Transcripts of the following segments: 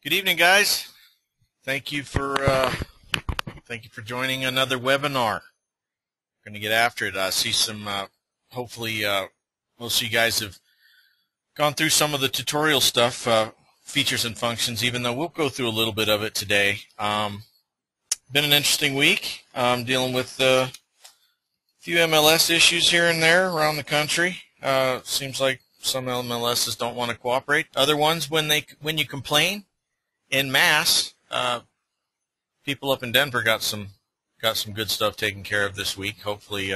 Good evening, guys. Thank you for joining another webinar. We're going to get after it. I see some. Hopefully, most of you guys have gone through some of the tutorial stuff, features and functions. Even though we'll go through a little bit of it today. Been an interesting week. Dealing with a few MLS issues here and there around the country. Seems like some MLSs don't want to cooperate. Other ones, when you complain en masse, people up in Denver got some good stuff taken care of this week. Hopefully,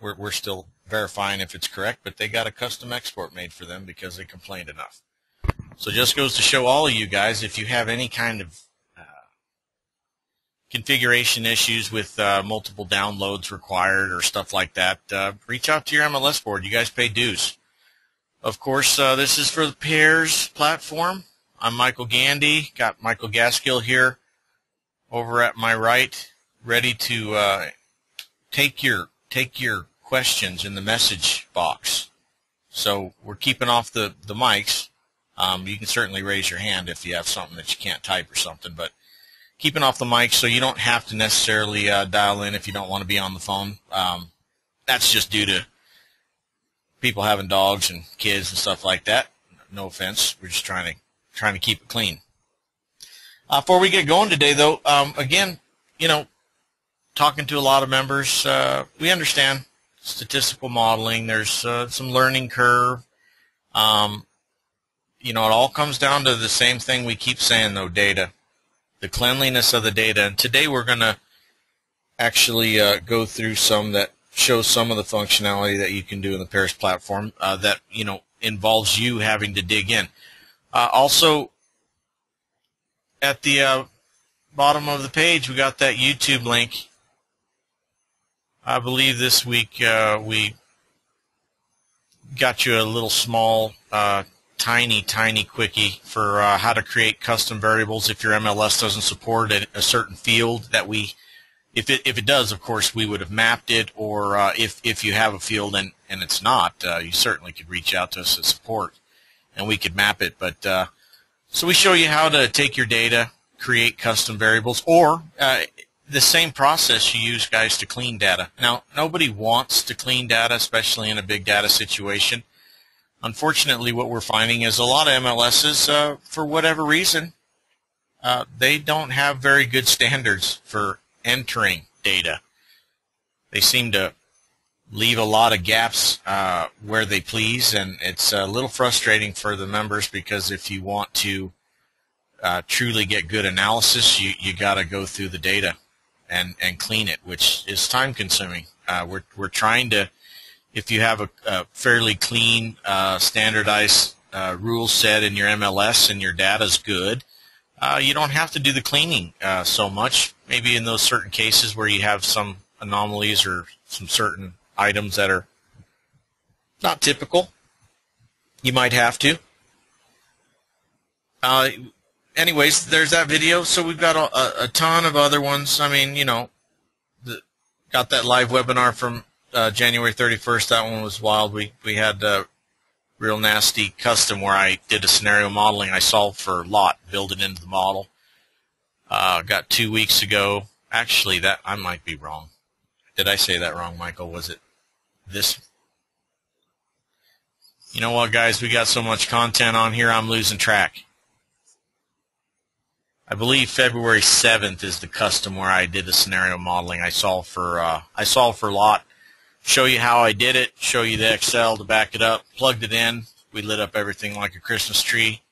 we're still verifying if it's correct, but they got a custom export made for them because they complained enough. So just goes to show all of you guys, if you have any kind of configuration issues with multiple downloads required or stuff like that, reach out to your MLS board. You guys pay dues. Of course, this is for the PAIRS platform. I'm Michael Gandy. Got Michael Gaskill here over at my right, ready to take your questions in the message box. So we're keeping off the mics. You can certainly raise your hand if you have something that you can't type or something, but keeping off the mic so you don't have to necessarily dial in if you don't want to be on the phone. That's just due to people having dogs and kids and stuff like that. No offense. We're just trying to keep it clean. Before we get going today, though, again, talking to a lot of members, we understand statistical modeling. There's some learning curve. It all comes down to the same thing we keep saying, though, data. The cleanliness of the data. And today we're going to actually go through some that shows some of the functionality that you can do in the PAIRS platform that, involves you having to dig in. Also, at the bottom of the page, we got that YouTube link. I believe this week we got you a little small, tiny quickie for how to create custom variables if your MLS doesn't support a certain field that if it does, of course, we would have mapped it, or if you have a field and it's not, you certainly could reach out to us at support and we could map it. But so we show you how to take your data, create custom variables, or the same process you use, guys, to clean data. Now, nobody wants to clean data, especially in a big data situation. Unfortunately, what we're finding is a lot of MLSs, for whatever reason, they don't have very good standards for entering data. They seem to leave a lot of gaps where they please, and it's a little frustrating for the members, because if you want to truly get good analysis, you got to go through the data and clean it, which is time consuming. We're trying to, if you have a fairly clean, standardized rule set in your MLS and your data's good, you don't have to do the cleaning so much. Maybe in those certain cases where you have some anomalies or some certain items that are not typical, you might have to. Anyways, there's that video. So we've got a ton of other ones. I mean, got that live webinar from January 31st. That one was wild. We had a real nasty custom where I did a scenario modeling. I solved for lot, build it into the model. Got 2 weeks ago. Actually, that I might be wrong. Did I say that wrong, Michael? Was it this? You know what, guys? We got so much content on here, I'm losing track. I believe February 7th is the custom where I did the scenario modeling. I solved for lot. Show you how I did it. Show you the Excel to back it up. Plugged it in. We lit up everything like a Christmas tree.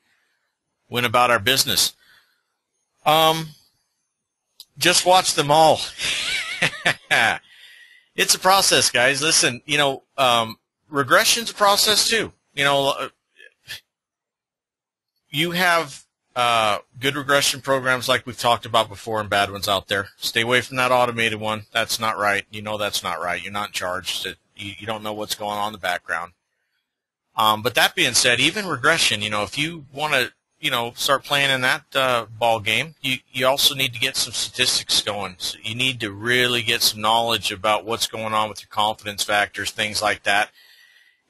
Went about our business. Just watch them all. It's a process, guys. Listen, regression's a process too. You have good regression programs like we've talked about before, and bad ones out there. Stay away from that automated one. That's not right. That's not right. You're not in charge. You don't know what's going on in the background. But that being said, even regression, if you want to, start playing in that ball game, you also need to get some statistics going. So you need to really get some knowledge about what's going on with your confidence factors, things like that.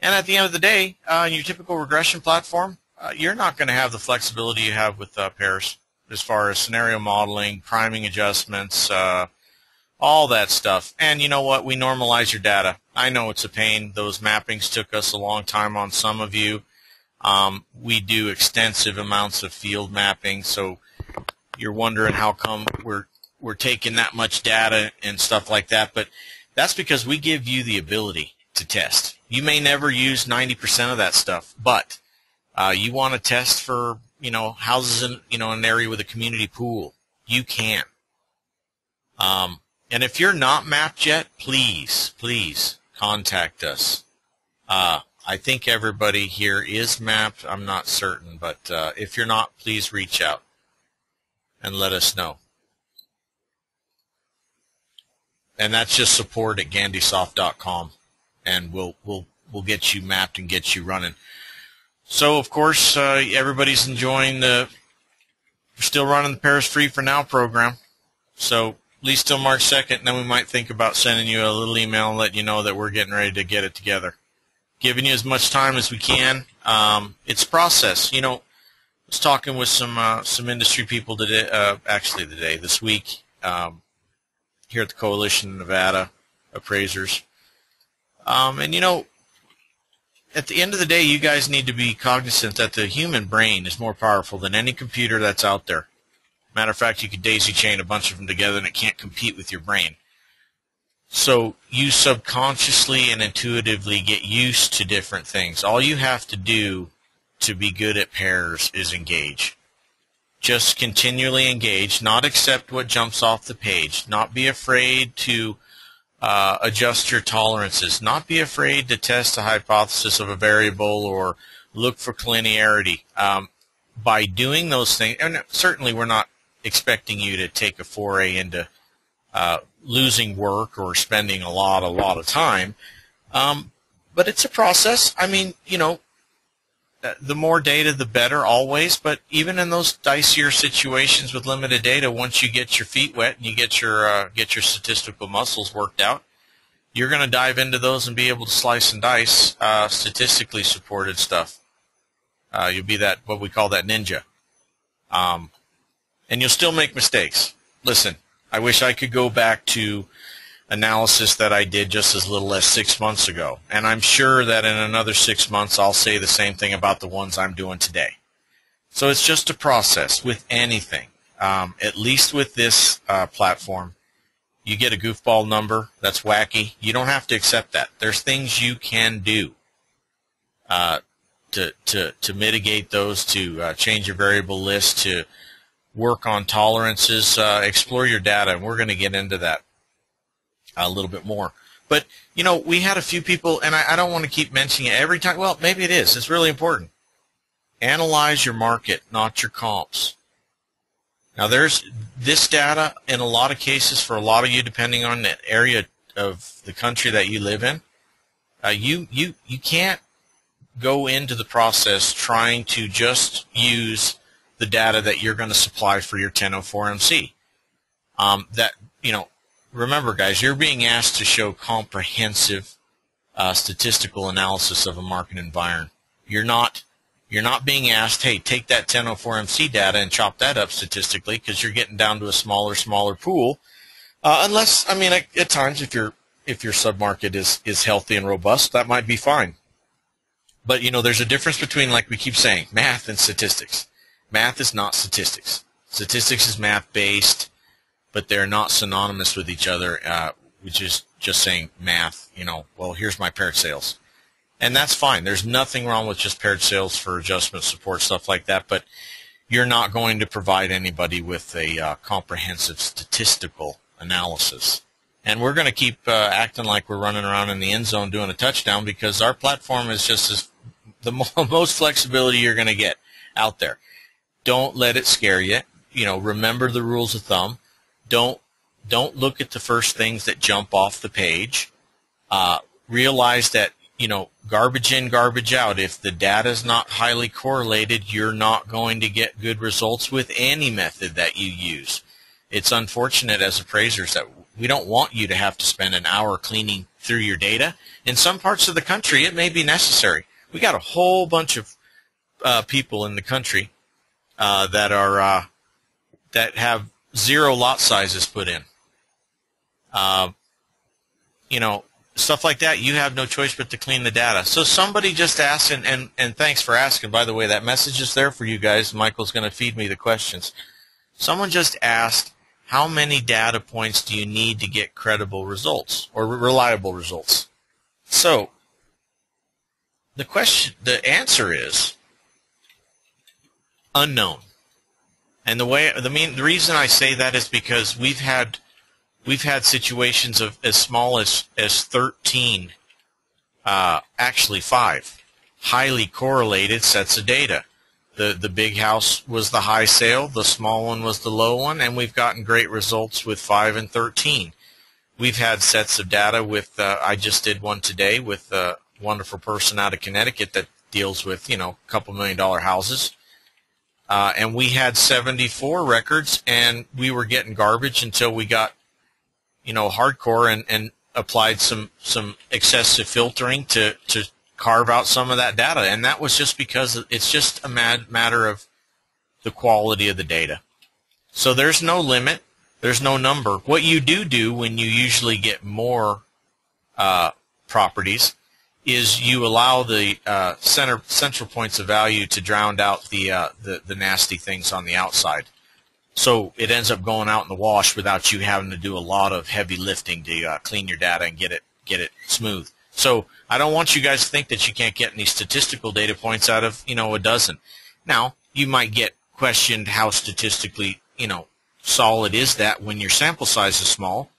And at the end of the day, in your typical regression platform, you're not going to have the flexibility you have with pairs as far as scenario modeling, priming adjustments, all that stuff. And you know what? We normalize your data. I know it's a pain. Those mappings took us a long time on some of you. We do extensive amounts of field mapping, so you're wondering how come we're taking that much data and stuff like that. But that's because we give you the ability to test. You may never use 90% of that stuff, but you want to test for, houses in, an area with a community pool. You can. And if you're not mapped yet, please contact us. I think everybody here is mapped. I'm not certain, but if you're not, please reach out and let us know. And that's just support at GandySoft.com, and we'll get you mapped and get you running. So of course, everybody's enjoying we're still running the Paris Free for Now program. So at least till March 2nd, and then we might think about sending you a little email and letting you know that we're getting ready to get it together. Giving you as much time as we can. It's a process. I was talking with some industry people today, this week, here at the Coalition of Nevada Appraisers. And at the end of the day, you guys need to be cognizant that the human brain is more powerful than any computer that's out there. Matter of fact, you could daisy chain a bunch of them together and it can't compete with your brain. So you subconsciously and intuitively get used to different things. All you have to do to be good at pairs is engage. Just continually engage, not accept what jumps off the page, not be afraid to adjust your tolerances, not be afraid to test a hypothesis of a variable or look for collinearity. By doing those things, and certainly we're not expecting you to take a foray into losing work or spending a lot of time, but it's a process. I mean, the more data, the better, always. But even in those dicier situations with limited data, once you get your feet wet and you get your statistical muscles worked out, you're going to dive into those and be able to slice and dice statistically supported stuff. You'll be what we call that ninja, and you'll still make mistakes. Listen, I wish I could go back to analysis that I did just as little as 6 months ago. And I'm sure that in another 6 months I'll say the same thing about the ones I'm doing today. So it's just a process with anything. At least with this platform, you get a goofball number that's wacky. You don't have to accept that. There's things you can do to mitigate those, to change your variable list, to work on tolerances, explore your data, and we're going to get into that a little bit more. But, we had a few people, and I don't want to keep mentioning it every time. Well, maybe it is. It's really important. Analyze your market, not your comps. Now, there's this data in a lot of cases for a lot of you, depending on the area of the country that you live in. You can't go into the process trying to just use the data that you're going to supply for your 1004MC. Remember, guys, you're being asked to show comprehensive statistical analysis of a market environment. You're not being asked, hey, take that 1004MC data and chop that up statistically, because you're getting down to a smaller pool. Unless, at times, if your submarket is healthy and robust, that might be fine. But there's a difference between, like we keep saying, math and statistics. Math is not statistics. Statistics is math-based, but they're not synonymous with each other, which is just saying math, well, here's my paired sales. And that's fine. There's nothing wrong with just paired sales for adjustment support, stuff like that, but you're not going to provide anybody with a comprehensive statistical analysis. And we're going to keep acting like we're running around in the end zone doing a touchdown, because our platform is just the most flexibility you're going to get out there. Don't let it scare you. Remember the rules of thumb. Don't look at the first things that jump off the page. Realize that, garbage in, garbage out. If the data is not highly correlated, you're not going to get good results with any method that you use. It's unfortunate as appraisers that we don't want you to have to spend an hour cleaning through your data. In some parts of the country, it may be necessary. We got a whole bunch of people in the country that have 0 lot sizes put in. You know, stuff like that, you have no choice but to clean the data. So somebody just asked, and thanks for asking, by the way, that message is there for you guys. Michael's going to feed me the questions. Someone just asked, how many data points do you need to get credible results or reliable results? So the answer is unknown. And the reason I say that is because we've had situations of as small as 13, actually 5, highly correlated sets of data. The big house was the high sale, the small one was the low one, and we've gotten great results with 5 and 13. We've had sets of data with, I just did one today with a wonderful person out of Connecticut that deals with, you know, a couple $1 million houses. And we had 74 records, and we were getting garbage until we got, you know, hardcore and applied some excessive filtering to carve out some of that data. And that was just because it's just a matter of the quality of the data. So there's no limit. There's no number. What you do when you usually get more properties is you allow the central points of value to drown out the nasty things on the outside. So it ends up going out in the wash without you having to do a lot of heavy lifting to clean your data and get it smooth. So I don't want you guys to think that you can't get any statistical data points out of, you know, a dozen. Now, you might get questioned how statistically, you know, solid is that when your sample size is small,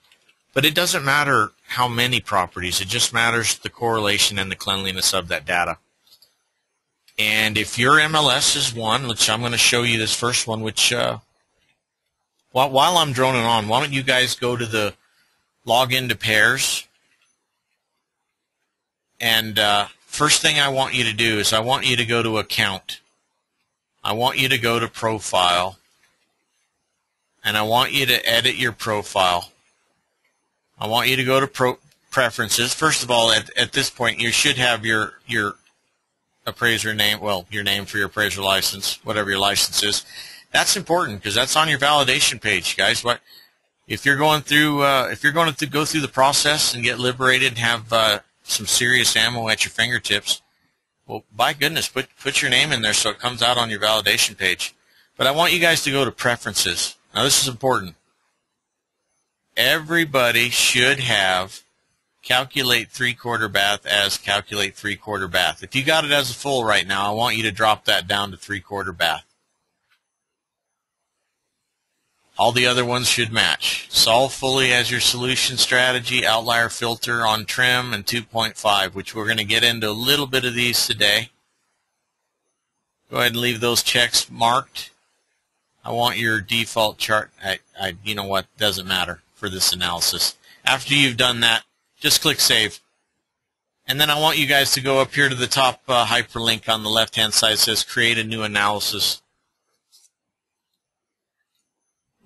but it doesn't matter how many properties. It just matters the correlation and the cleanliness of that data. And if your MLS is 1, which I'm going to show you this first one, which while I'm droning on, why don't you guys go to the log into PAIRS. And first thing I want you to do is I want you to go to Account. I want you to go to Profile. And I want you to edit your profile. I want you to go to Preferences. First of all, at this point, you should have your appraiser name, well, your name for your appraiser license, whatever your license is. That's important because that's on your validation page, guys. If you're going through go through the process and get liberated and have some serious ammo at your fingertips, well, by goodness, put your name in there so it comes out on your validation page. But I want you guys to go to Preferences. Now, this is important. Everybody should have Calculate 3/4 bath as Calculate 3/4 bath. If you got it as a full right now, I want you to drop that down to 3/4 bath. All the other ones should match. Solve fully as your solution strategy, outlier filter on trim, and 2.5, which we're going to get into a little bit of these today. Go ahead and leave those checks marked. I want your default chart. You know what? Doesn't matter for this analysis. After you've done that, just click Save. And then I want you guys to go up here to the top hyperlink on the left-hand side. It says Create a New Analysis.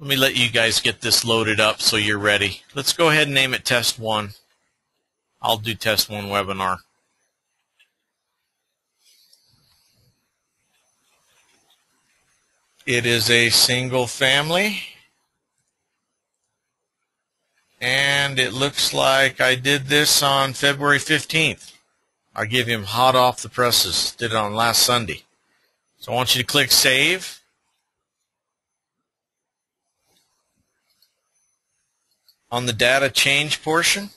Let me let you guys get this loaded up so you're ready. Let's go ahead and name it Test 1. I'll do Test 1 webinar. It is a single family. And it looks like I did this on February 15th. I give him hot off the presses. Did it on last Sunday. So I want you to click Save. On the data change portion,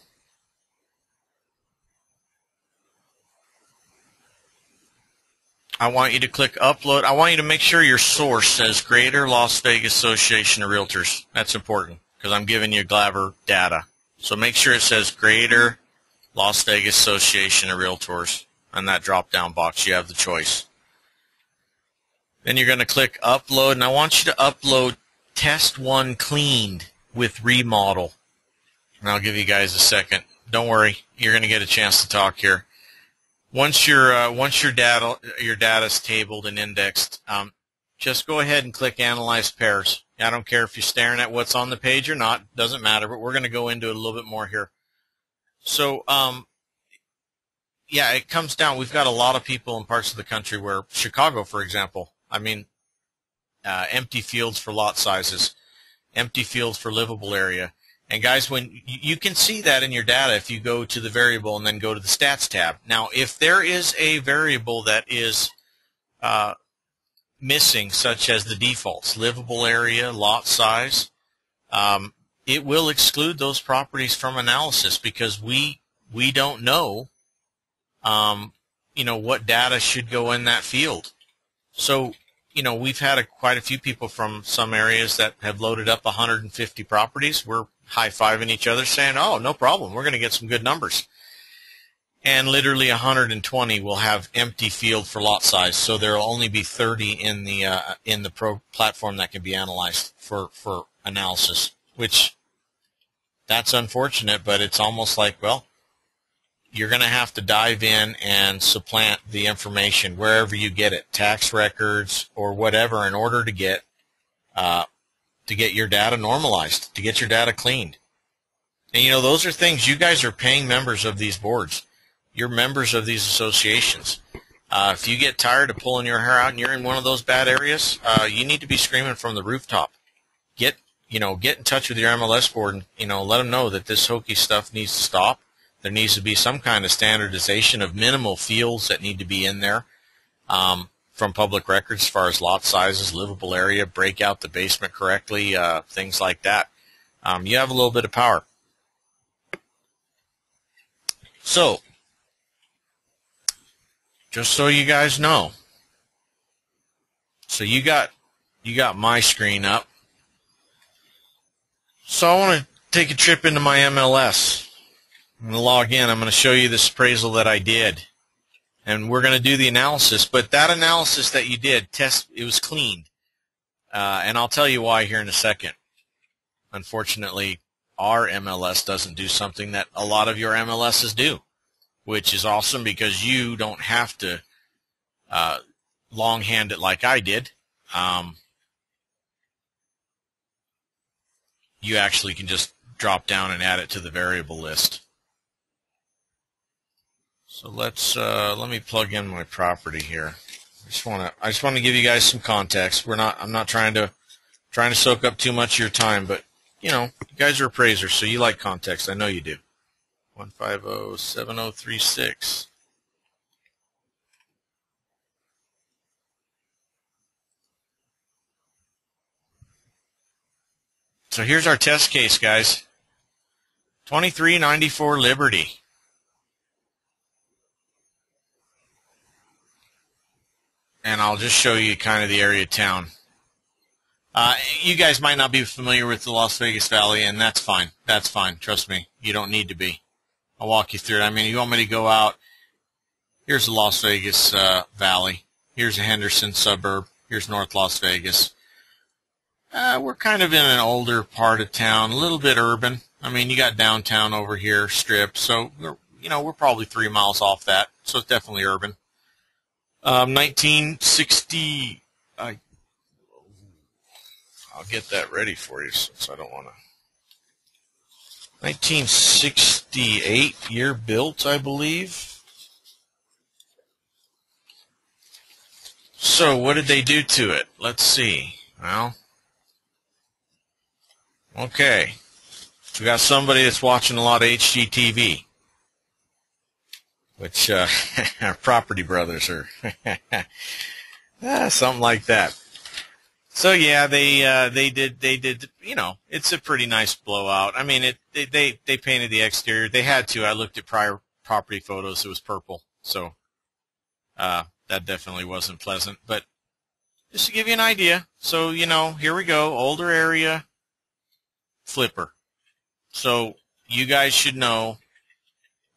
I want you to click Upload. I want you to make sure your source says Greater Las Vegas Association of Realtors. That's important because I'm giving you Glaver data. So make sure it says Greater Las Vegas Association of Realtors. On that drop-down box, you have the choice. Then you're going to click Upload, and I want you to upload Test 1 cleaned with remodel. And I'll give you guys a second. Don't worry, you're going to get a chance to talk here. Once your data's tabled and indexed, just go ahead and click Analyze Pairs. I don't care if you're staring at what's on the page or not; doesn't matter. But we're going to go into it a little bit more here. So yeah, it comes down. We've got a lot of people in parts of the country where Chicago, for example, I mean, empty fields for lot sizes, empty fields for livable area. And guys, when you can see that in your data if you go to the variable and then go to the stats tab. Now, if there is a variable that is missing, such as the defaults, livable area, lot size, it will exclude those properties from analysis because we don't know, what data should go in that field. So, we've had quite a few people from some areas that have loaded up 150 properties. We're high-fiving each other saying, oh, no problem, we're going to get some good numbers. And literally 120 will have empty field for lot size, so there will only be 30 in the pro platform that can be analyzed for analysis, which that's unfortunate, but it's almost like, well, you're going to have to dive in and supplant the information wherever you get it, tax records or whatever, in order to get your data normalized, to get your data cleaned. And those are things. You guys are paying members of these boards. You're members of these associations. If you get tired of pulling your hair out and you're in one of those bad areas, you need to be screaming from the rooftop. Get in touch with your MLS board and let them know that this hokey stuff needs to stop. There needs to be some kind of standardization of minimal fields that need to be in there from public records as far as lot sizes, livable area, break out the basement correctly, things like that. You have a little bit of power. So, just so you guys know, so you got my screen up. So I want to take a trip into my MLS. I'm going to log in. I'm going to show you this appraisal that I did. And we're going to do the analysis. But that analysis that you did, it was cleaned. And I'll tell you why here in a second. Unfortunately, our MLS doesn't do something that a lot of your MLSs do, which is awesome because you don't have to longhand it like I did. You actually can just drop down and add it to the variable list. So let me plug in my property here. I just want to give you guys some context. I'm not trying to soak up too much of your time, but you guys are appraisers, so you like context. I know you do. 1507036. So here's our test case, guys. 2394 Liberty. And I'll just show you kind of the area of town. You guys might not be familiar with the Las Vegas Valley, and that's fine. That's fine. Trust me. You don't need to be. I'll walk you through it. I mean, you want me to go out. Here's the Las Vegas Valley. Here's a Henderson suburb. Here's North Las Vegas. We're kind of in an older part of town, a little bit urban. I mean, you got downtown over here, Strip. So, we're probably 3 miles off that. So it's definitely urban. 1960, I'll get that ready for you since I don't want to. 1968 year built, I believe. So what did they do to it? Let's see. Well, okay. We got somebody that's watching a lot of HGTV. Which our property brothers are something like that. So yeah, they did it's a pretty nice blowout. I mean, they painted the exterior. They had to. I looked at prior property photos. It was purple, so that definitely wasn't pleasant. But just to give you an idea, so here we go, older area, flipper. So you guys should know.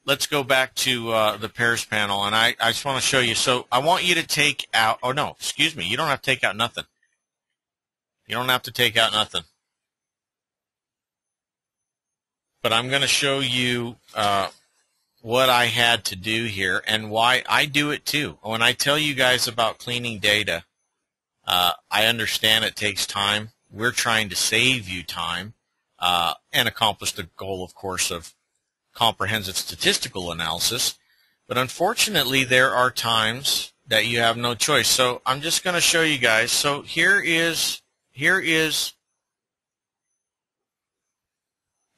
Let's go back to the pairs panel, and I just want to show you. So I want you to take out, oh no, excuse me, you don't have to take out nothing. You don't have to take out nothing. But I'm going to show you what I had to do here and why I do it too. When I tell you guys about cleaning data, I understand it takes time. We're trying to save you time and accomplish the goal, of course, of comprehensive statistical analysis. But unfortunately, there are times that you have no choice. So I'm just going to show you guys. So here is,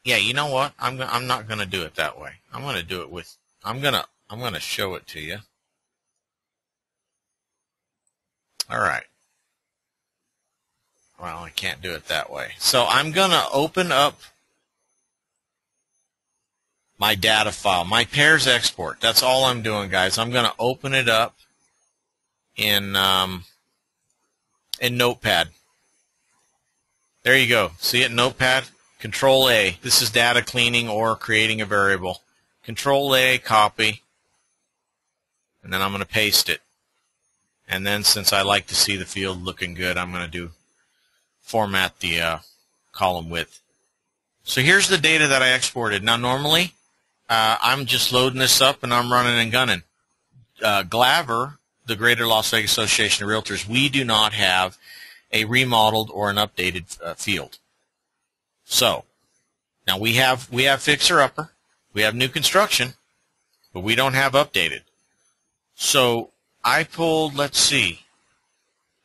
yeah, you know what? I'm not going to do it that way. I'm going to do it with, I'm going to show it to you. All right. Well, I can't do it that way. So I'm going to open up my data file, my pairs export. That's all I'm doing, guys. I'm going to open it up in Notepad. There you go. See it in Notepad? Control A. This is data cleaning or creating a variable. Control A, copy, and then I'm going to paste it. And then since I like to see the field looking good, I'm going to format the column width. So here's the data that I exported. Now normally I'm just loading this up and I'm running and gunning. Glaver, the Greater Las Vegas Association of Realtors, we do not have a remodeled or an updated field. So now we have fixer upper, we have new construction, but we don't have updated. So I pulled, let's see,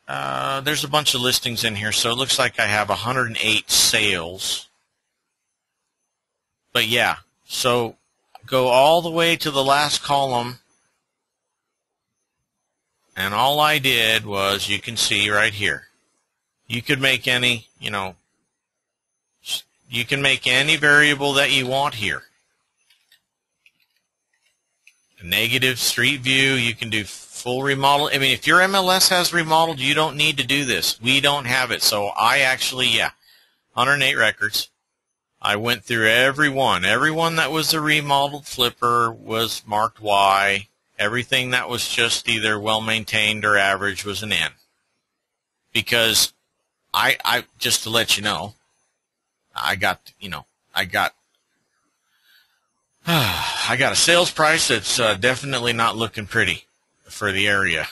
there's a bunch of listings in here, so it looks like I have 108 sales. But yeah, so go all the way to the last column, and all I did was, you can see right here, you could make any, you can make any variable that you want here. A negative street view, you can do full remodel. I mean, if your MLS has remodeled, you don't need to do this. We don't have it. So I actually, 108 records. I went through every one. Every one that was a remodeled flipper was marked Y. Everything that was just either well-maintained or average was an N. Because I just to let you know, I got a sales price that's definitely not looking pretty for the area.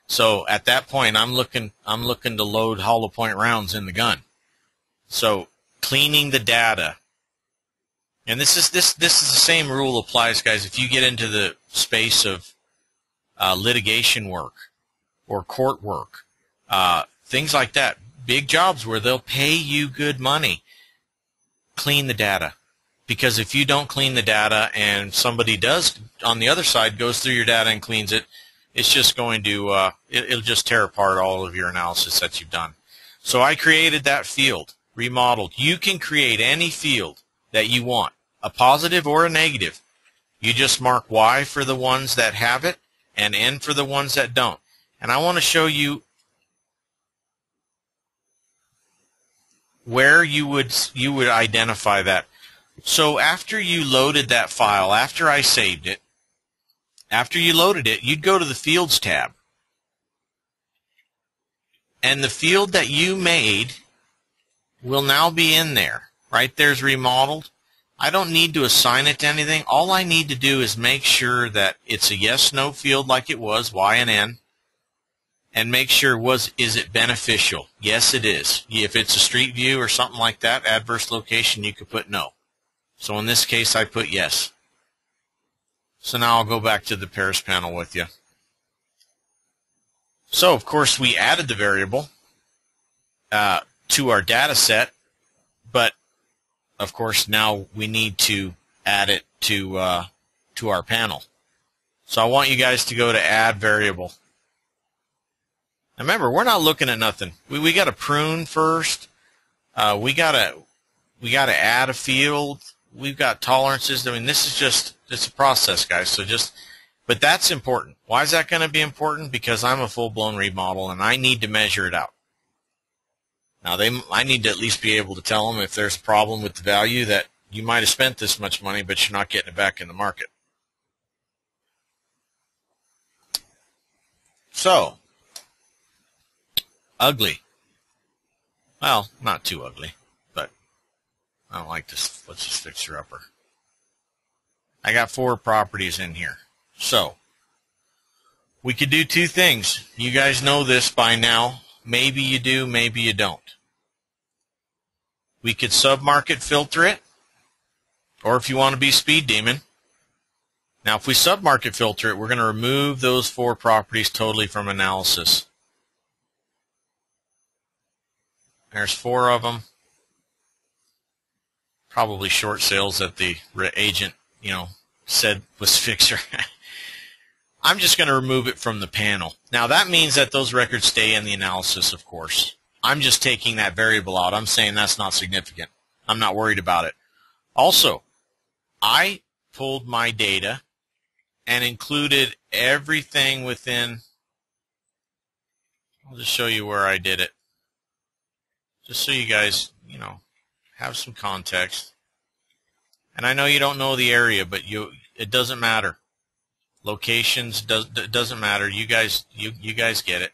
So at that point, I'm looking to load hollow point rounds in the gun. So cleaning the data, and this is the same rule applies, guys. If you get into the space of litigation work or court work, things like that, big jobs where they'll pay you good money, clean the data. Because if you don't clean the data and somebody does on the other side goes through your data and cleans it, it's just going to it'll just tear apart all of your analysis that you've done. So I created that field, remodeled. You can create any field that you want, a positive or a negative. You just mark Y for the ones that have it and N for the ones that don't. And I want to show you where you would identify that. So after you loaded that file, after I saved it, after you loaded it, you'd go to the Fields tab. And the field that you made will now be in there. Right there's remodeled. I don't need to assign it to anything. All I need to do is make sure that it's a yes/no field like it was, Y and N, and make sure is it beneficial? Yes, it is. If it's a street view or something like that, adverse location, you could put no. So in this case, I put yes. So now I'll go back to the pairs panel with you. So, of course, we added the variable to our data set, but, of course, now we need to add it to our panel. So I want you guys to go to Add Variable. Now remember, we're not looking at nothing. We got to prune first. We got to add a field. We've got tolerances. I mean, this is it's a process, guys. So but that's important. Why is that going to be important? Because I'm a full-blown remodel, and I need to measure it out. Now, I need to at least be able to tell them if there's a problem with the value that you might have spent this much money, but you're not getting it back in the market. So, ugly. Well, not too ugly, but I don't like this. Let's just fix her upper. I got 4 properties in here. So, we could do 2 things. You guys know this by now. Maybe you do, maybe you don't. We could sub-market filter it, or if you want to be speed demon, Now, if we submarket filter it, we're going to remove those 4 properties totally from analysis. There's 4 of them. Probably short sales that the agent, said was fixer. I'm just going to remove it from the panel. Now, that means that those records stay in the analysis, of course. I'm just taking that variable out. I'm saying that's not significant. I'm not worried about it. Also, I pulled my data and included everything within. I'll just show you where I did it, just so you guys, have some context. And I know you don't know the area, but it doesn't matter. Locations doesn't matter. You guys get it.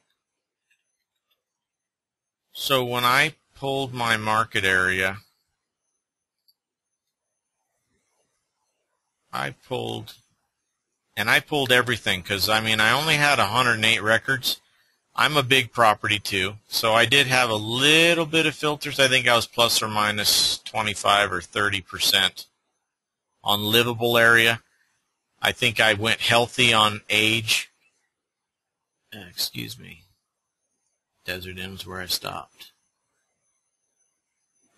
So when I pulled my market area, I pulled everything because, I only had 108 records. I'm a big property too, so I did have a little bit of filters. I think I was plus or minus 25 or 30% on livable area. I think I went healthy on age. Excuse me. Desert Inn's where I stopped.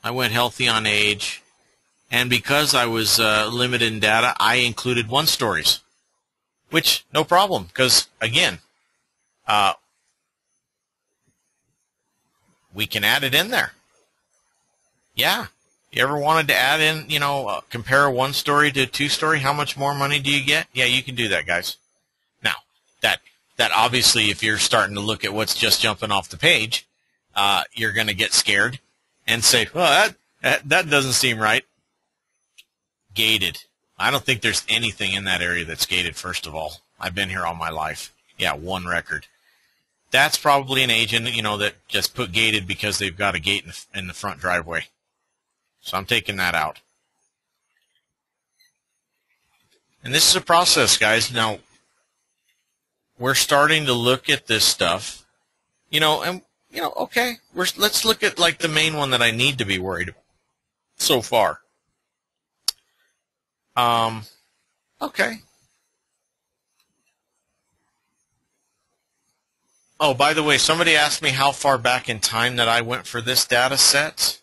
I went healthy on age. And because I was limited in data, I included 1 stories, which no problem because, again, we can add it in there. Yeah. You ever wanted to add in, compare a 1-story to a 2-story? How much more money do you get? Yeah, you can do that, guys. Now, that obviously, if you're starting to look at what's just jumping off the page, you're going to get scared and say, well, that doesn't seem right. Gated. I don't think there's anything in that area that's gated, first of all. I've been here all my life. Yeah, 1 record. That's probably an agent, that just put gated because they've got a gate in the front driveway. So I'm taking that out. And this is a process, guys. Now, we're starting to look at this stuff, okay, let's look at like the main one that I need to be worried about so far. Okay. Oh, by the way, somebody asked me how far back in time that I went for this data set.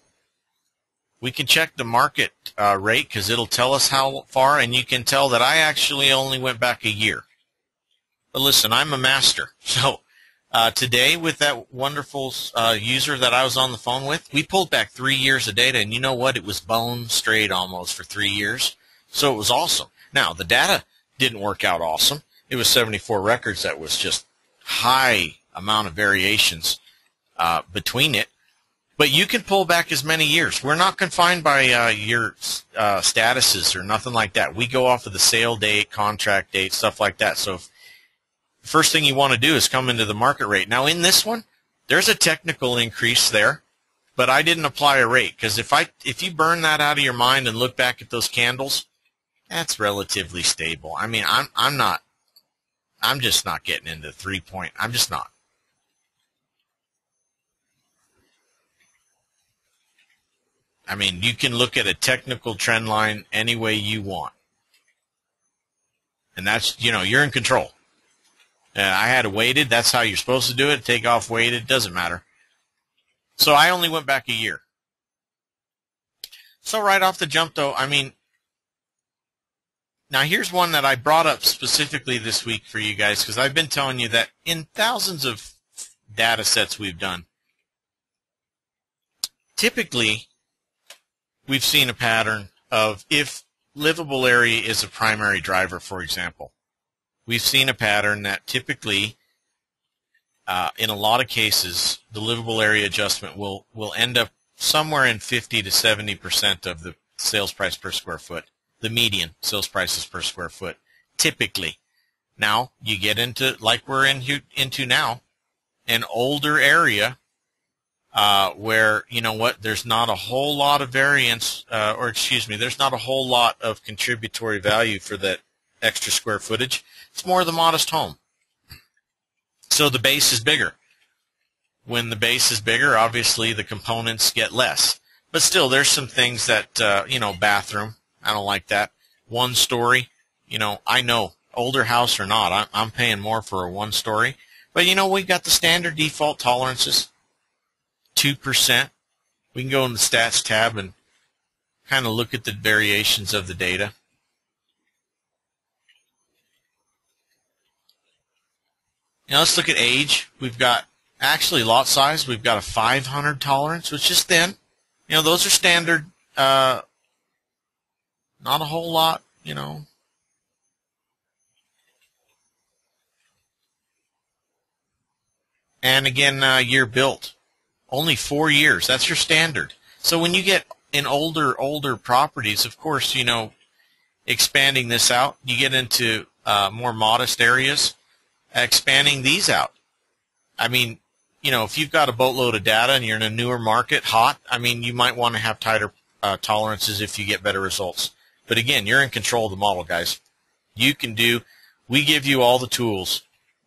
We can check the market rate because it'll tell us how far, and you can tell that I actually only went back a year. But listen, I'm a master. So today with that wonderful user that I was on the phone with, we pulled back 3 years of data, and you know what? It was bone straight almost for 3 years. So it was awesome. Now, the data didn't work out awesome. It was 74 records that was just high amount of variations between it. But you can pull back as many years. We're not confined by your statuses or nothing like that. We go off of the sale date, contract date, stuff like that. So the first thing you want to do is come into the market rate. Now, in this one, there's a technical increase there, but I didn't apply a rate because if you burn that out of your mind and look back at those candles, that's relatively stable. I'm just not getting into 3-point. I'm just not. You can look at a technical trend line any way you want. And that's, you're in control. I had it weighted. That's how you're supposed to do it. Take off weighted. Doesn't matter. So I only went back a year. So right off the jump, though, now here's one that I brought up specifically this week for you guys because I've been telling you that in thousands of data sets we've done, typically we've seen a pattern of if livable area is a primary driver, for example, we've seen a pattern that typically, in a lot of cases, the livable area adjustment will end up somewhere in 50 to 70% of the sales price per square foot, the median sales prices per square foot, typically. Now, you get into, like we're into now, an older area where, there's not a whole lot of variance, there's not a whole lot of contributory value for that extra square footage. It's more the modest home. So the base is bigger. When the base is bigger, obviously the components get less. But still, there's some things that, bathroom, I don't like that. 1 story, I know, older house or not, I'm paying more for a one-story. But, we got the standard default tolerances, 2%. We can go in the stats tab and kind of look at the variations of the data. Now let's look at age. We've got, actually lot size, we've got a 500 tolerance, which is thin. Those are standard, not a whole lot, And again, year built. Only 4 years. That's your standard. So when you get in older properties, of course, expanding this out, you get into more modest areas, expanding these out. I mean, if you've got a boatload of data and you're in a newer market, hot, you might want to have tighter tolerances if you get better results. But again, you're in control of the model, guys. We give you all the tools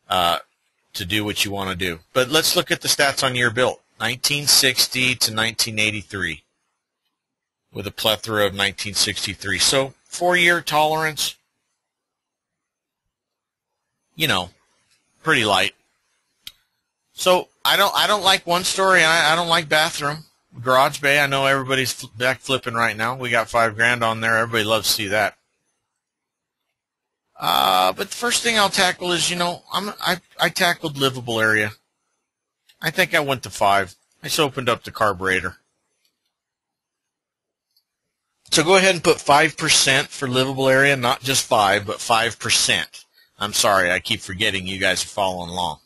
to do what you want to do. But let's look at the stats on year built, 1960 to 1983, with a plethora of 1963. So 4-year tolerance, pretty light. So I don't like one story, and I don't like bathroom. Garage bay, I know everybody's back flipping right now. We got $5,000 on there. Everybody loves to see that. But the first thing I'll tackle is, I tackled livable area. I think I went to 5. I just opened up the carburetor. So go ahead and put 5% for livable area, not just 5, but 5%. I'm sorry, I keep forgetting you guys are following along.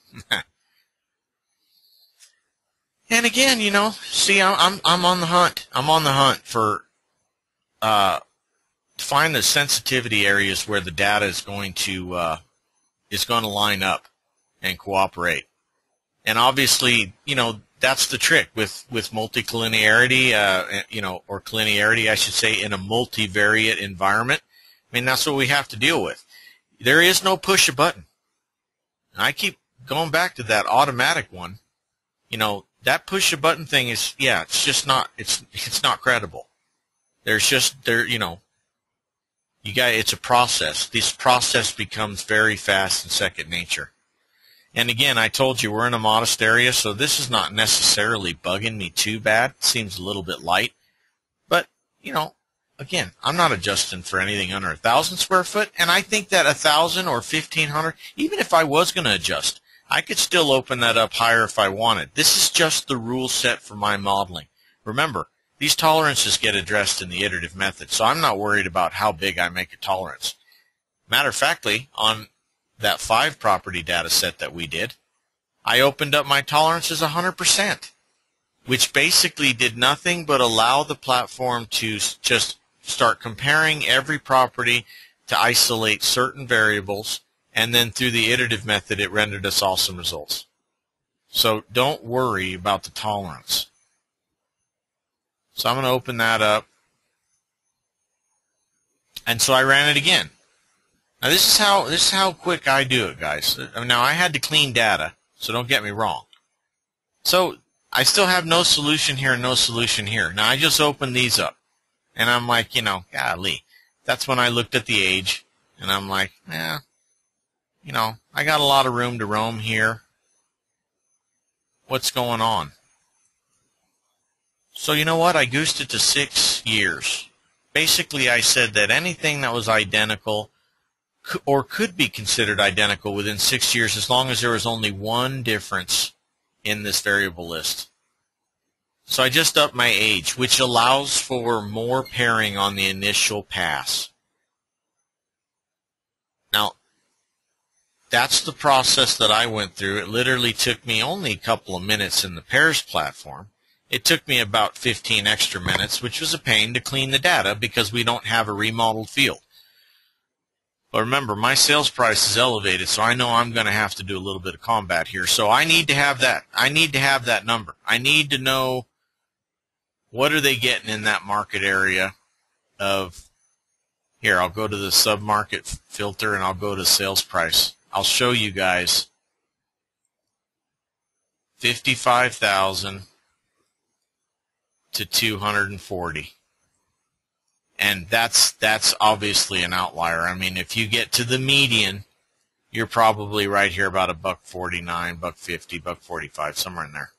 And again, see, I'm on the hunt. I'm on the hunt for to find the sensitivity areas where the data is going to line up and cooperate. And obviously, that's the trick with multicollinearity, or collinearity, I should say, in a multivariate environment. That's what we have to deal with. There is no push a button. And I keep going back to that automatic one. That push a button thing is, it's just not, it's not credible. It's a process. This process becomes very fast and second nature. And again, I told you we're in a modest area, so this is not necessarily bugging me too bad. It seems a little bit light. But, again, I'm not adjusting for anything under 1,000 square foot, and I think that 1,000 or 1,500, even if I was going to adjust, I could still open that up higher if I wanted. This is just the rule set for my modeling. Remember, these tolerances get addressed in the iterative method, so I'm not worried about how big I make a tolerance. Matter of factly, on that 5 property data set that we did, I opened up my tolerances 100%, which basically did nothing but allow the platform to just start comparing every property to isolate certain variables, and then through the iterative method, it rendered us awesome results. So don't worry about the tolerance. So I'm going to open that up. And so I ran it again. Now this is how quick I do it, guys. Now I had to clean data, so don't get me wrong. So I still have no solution here and no solution here. Now I just opened these up. And I'm like, golly. That's when I looked at the age, and I'm like, I got a lot of room to roam here. What's going on? So you know what? I goosed it to 6 years. Basically, I said that anything that was identical or could be considered identical within 6 years, as long as there was only one difference in this variable list. So I just upped my age, which allows for more pairing on the initial pass. Now, that's the process that I went through. It literally took me only a couple of minutes in the PAIRS platform. It took me about 15 extra minutes, which was a pain to clean the data because we don't have a remodeled field. But remember, my sales price is elevated, so I know I'm going to have to do a little bit of combat here. So I need to have that. I need to have that number. I need to know what are they getting in that market area of, here, I'll go to the sub-market filter and I'll go to sales price. I'll show you guys 55,000 to 240. And that's obviously an outlier. I mean, if you get to the median, you're probably right here about $1.49, $1.50, $1.45, somewhere in there.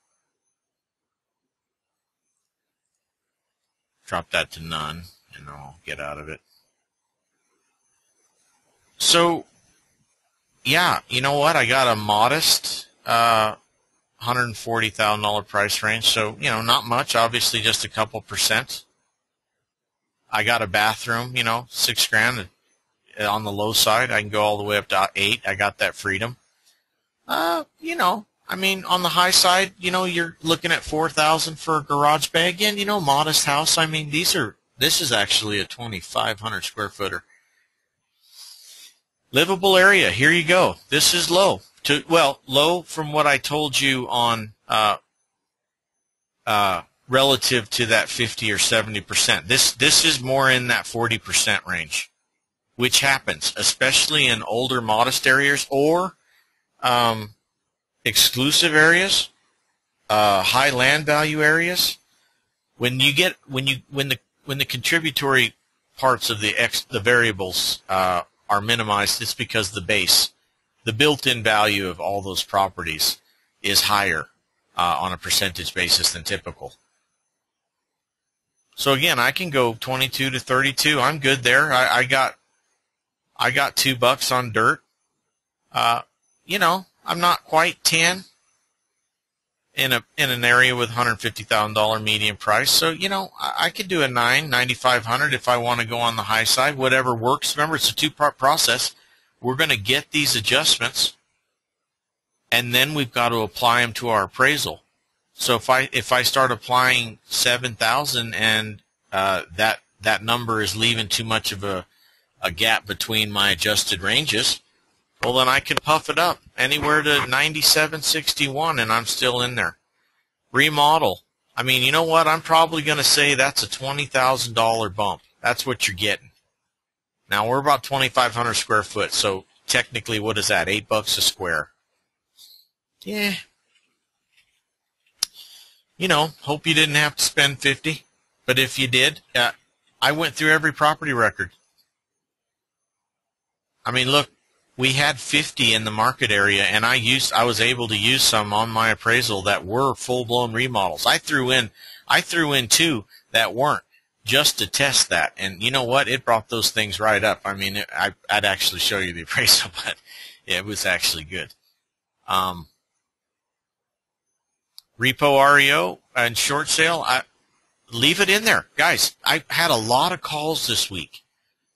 Drop that to none, and I'll get out of it. So, yeah, you know what? I got a modest $140,000 price range. So, you know, not much, obviously just a couple percent. I got a bathroom, you know, $6,000 on the low side. I can go all the way up to $8,000. I got that freedom. You know, I mean, on the high side, you know, you're looking at $4,000 for a garage bay. Again, you know, modest house. I mean, this is actually a 2,500 square footer. Livable area. Here you go. This is low. Low from what I told you on relative to that 50 or 70%. This is more in that 40% range, which happens, especially in older modest areas or exclusive areas, high land value areas. When the contributory parts of the variables are minimized, it's because the built-in value of all those properties is higher on a percentage basis than typical. So again, I can go 22 to 32. I'm good there. I got $2 on dirt. You know, I'm not quite 10 in an area with $150,000 median price. So, you know, I could do a 9,500 if I want to go on the high side. Whatever works. Remember, it's a two-part process. We're going to get these adjustments, and then we've got to apply them to our appraisal. So if I start applying 7,000 and that number is leaving too much of a gap between my adjusted ranges, well, then I can puff it up anywhere to 97.61, and I'm still in there. Remodel. I mean, you know what? I'm probably going to say that's a $20,000 bump. That's what you're getting. Now, we're about 2,500 square foot, so technically, what is that? $8 a square. Yeah. You know, hope you didn't have to spend 50, but if you did, I went through every property record. I mean, look, we had 50 in the market area, and I was able to use some on my appraisal that were full-blown remodels. I threw in 2 that weren't, just to test that. And you know what? It brought those things right up. I mean, I'd actually show you the appraisal, but it was actually good. Repo REO and short sale, leave it in there. Guys, I had a lot of calls this week.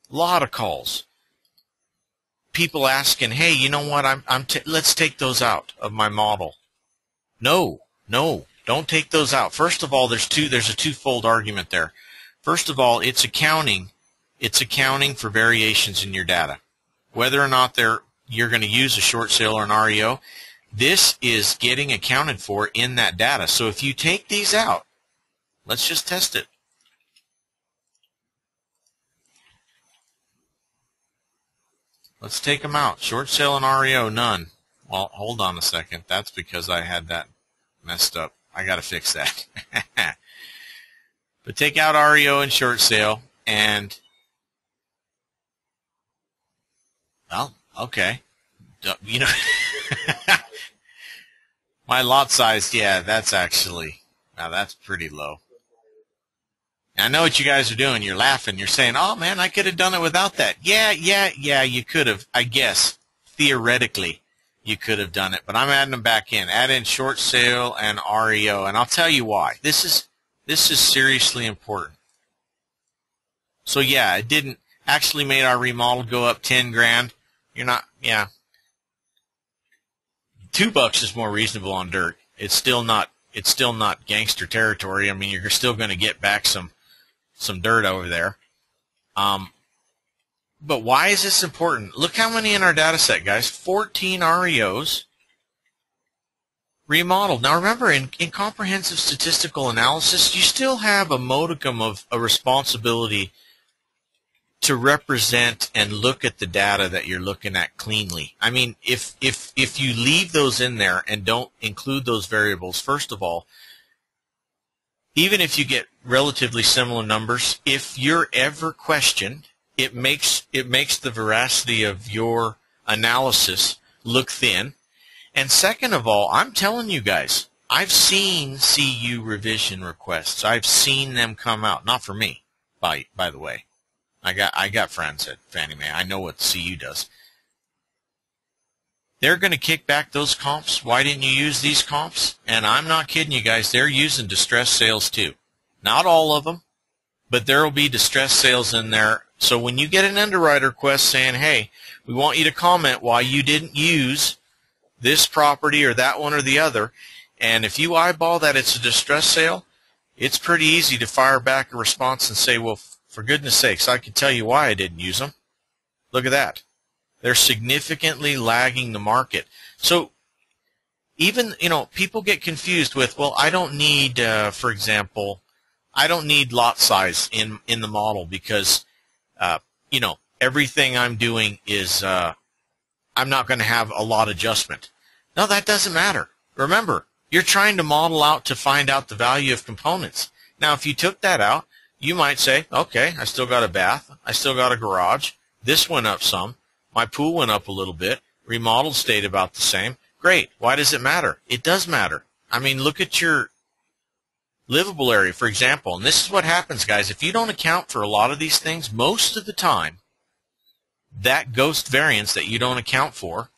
A lot of calls. People asking, hey, you know what? Let's take those out of my model. No, don't take those out. First of all, there's a twofold argument there. First of all, it's accounting for variations in your data. Whether or not you're going to use a short sale or an REO, this is getting accounted for in that data. So if you take these out, let's just test it. Let's take them out. Short sale and REO, none. Well, hold on a second. That's because I had that messed up. I got to fix that. But take out REO and short sale, and, well, okay. You know, my lot size, yeah, that's pretty low. I know what you guys are doing. You're laughing. You're saying, oh, man, I could have done it without that. Yeah, you could have. I guess, theoretically, you could have done it. But I'm adding them back in. Add in short sale and REO, and I'll tell you why. This is seriously important. So, yeah, it didn't actually made our remodel go up 10 grand. You're not, yeah. $2 is more reasonable on dirt. It's still not gangster territory. I mean, you're still going to get back some dirt over there. But why is this important? Look how many in our data set, guys. 14 REOs remodeled. Now remember, in comprehensive statistical analysis, you still have a modicum of a responsibility to represent and look at the data that you're looking at cleanly. I mean, if you leave those in there and don't include those variables, first of all, even if you get relatively similar numbers, if you're ever questioned, it makes the veracity of your analysis look thin. And second of all, I'm telling you guys, I've seen CU revision requests. I've seen them come out. Not for me, by the way. I got friends at Fannie Mae. I know what CU does. They're going to kick back those comps. Why didn't you use these comps? And I'm not kidding you guys. They're using distressed sales too. Not all of them, but there will be distressed sales in there. So when you get an underwriter request saying, hey, we want you to comment why you didn't use this property or that one or the other, and if you eyeball that it's a distressed sale, it's pretty easy to fire back a response and say, well, for goodness sakes, I can tell you why I didn't use them. Look at that. They're significantly lagging the market. So even, people get confused with, well, I don't need, for example, I don't need lot size in the model because, everything I'm doing is, I'm not going to have a lot adjustment. No, that doesn't matter. Remember, you're trying to model out to find out the value of components. Now, if you took that out, you might say, okay, I still got a bath. I still got a garage. This went up some. My pool went up a little bit. Remodeled stayed about the same. Great. Why does it matter? It does matter. I mean, look at your livable area, for example. And this is what happens, guys. If you don't account for a lot of these things, most of the time, that ghost variance that you don't account for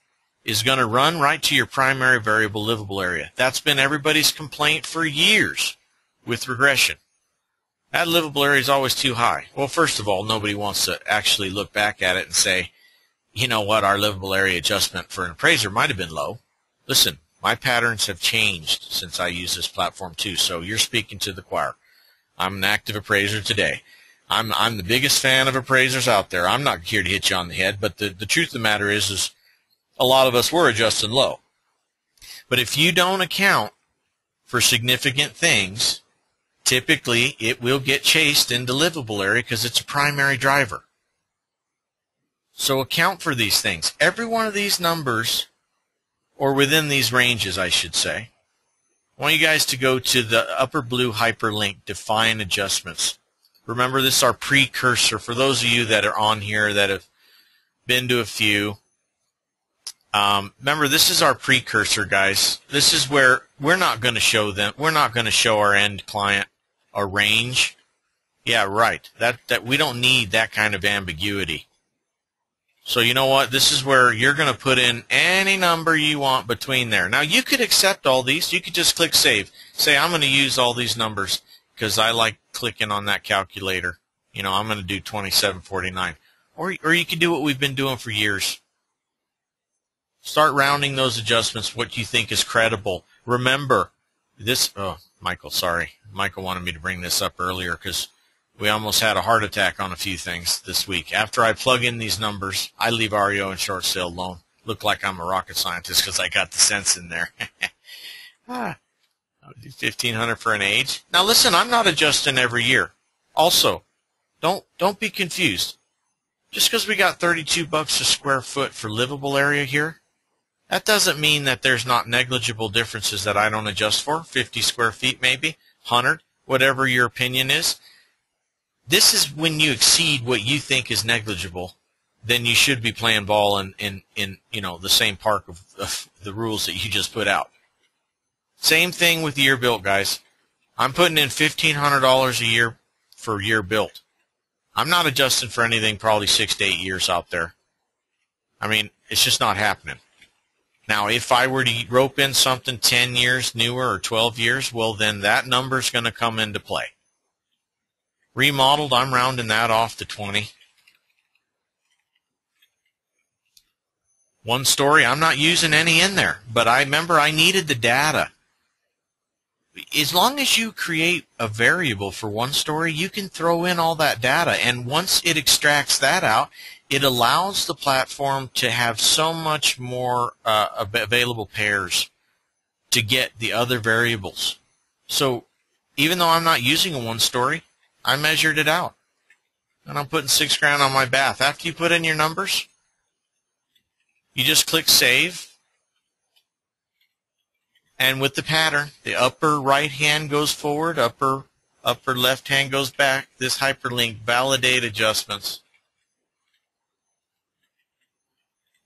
is going to run right to your primary variable livable area. That's been everybody's complaint for years with regression. That livable area is always too high. Well, first of all, nobody wants to actually look back at it and say, you know what, our livable area adjustment for an appraiser might have been low. Listen, my patterns have changed since I use this platform too, so you're speaking to the choir. I'm an active appraiser today. I'm the biggest fan of appraisers out there. I'm not here to hit you on the head, but the truth of the matter is a lot of us were adjusting low. But if you don't account for significant things, typically it will get chased into livable area because it's a primary driver. So account for these things. Every one of these numbers, or within these ranges, I should say, I want you guys to go to the upper blue hyperlink, Define Adjustments. Remember, this is our precursor. For those of you that are on here that have been to a few, remember, this is our precursor, guys. This is where we're not going to show them. We're not going to show our end client a range. Yeah, right. That we don't need that kind of ambiguity. So you know what? This is where you're going to put in any number you want between there. Now, you could accept all these. You could just click Save. Say, I'm going to use all these numbers because I like clicking on that calculator. I'm going to do 2749. Or you could do what we've been doing for years. Start rounding those adjustments, what you think is credible. Remember, this, Michael, sorry. Michael wanted me to bring this up earlier because we almost had a heart attack on a few things this week. After I plug in these numbers, I leave REO and short sale alone. Look like I'm a rocket scientist because I got the sense in there. I'll do $1,500 for an age. Now listen, I'm not adjusting every year. Also, don't be confused. Just because we got $32 a square foot for livable area here, that doesn't mean that there's not negligible differences that I don't adjust for. 50 square feet maybe, 100, whatever your opinion is. This is when you exceed what you think is negligible, then you should be playing ball in the same park of the rules that you just put out. Same thing with year built, guys. I'm putting in $1,500 a year for year built. I'm not adjusting for anything probably 6 to 8 years out there. I mean, it's just not happening. Now, if I were to rope in something 10 years newer or 12 years, well, then that number's going to come into play. Remodeled, I'm rounding that off to 20. One story, I'm not using any in there, but I remember I needed the data. As long as you create a variable for one story, you can throw in all that data, and once it extracts that out, it allows the platform to have so much more available pairs to get the other variables. So even though I'm not using a one story, I measured it out, and I'm putting $6,000 on my bath. After you put in your numbers, you just click Save, And with the pattern, the upper right hand goes forward, upper left hand goes back. This hyperlink, validate adjustments.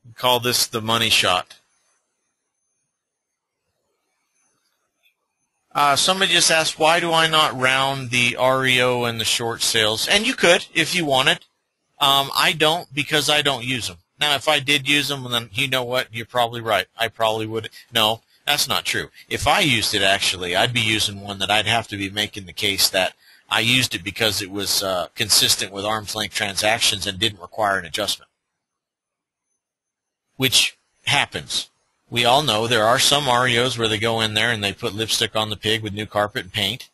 We call this the money shot. Somebody just asked, why do I not round the REO and the short sales? And you could if you wanted. I don't, because I don't use them. Now, if I did use them, then you know what? You're probably right. I probably would. No, that's not true. If I used it, actually, I'd be using one that I'd have to be making the case that I used it because it was consistent with arm's length transactions and didn't require an adjustment, which happens. We all know there are some REOs where they go in there and they put lipstick on the pig with new carpet and paint,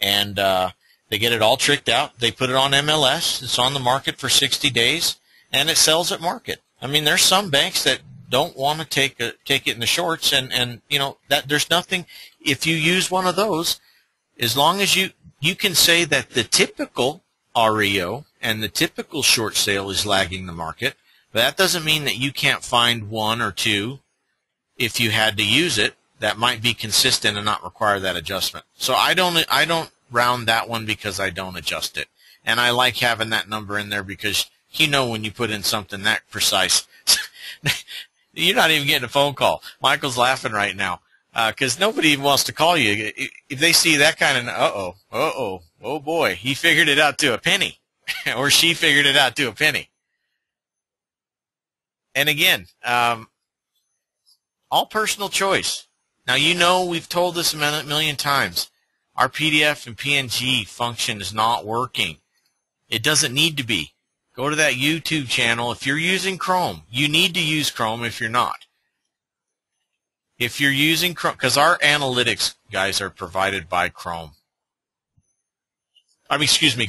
and they get it all tricked out. They put it on MLS. It's on the market for 60 days, and it sells at market. I mean, there's some banks that don't want to take it in the shorts, and you know that there's nothing. If you use one of those, as long as you can say that the typical REO and the typical short sale is lagging the market, but that doesn't mean that you can't find one or two, if you had to use it, that might be consistent and not require that adjustment. So I don't round that one because I don't adjust it. And I like having that number in there because you know when you put in something that precise, you're not even getting a phone call. Michael's laughing right now because nobody even wants to call you. If they see that kind of, oh boy, he figured it out to a penny or she figured it out to a penny. And again, all personal choice. Now, you know we've told this a million times. Our PDF and PNG function is not working. It doesn't need to be. Go to that YouTube channel. If you're using Chrome, you need to use Chrome if you're not. If you're using Chrome, because our analytics, guys, are provided by Chrome.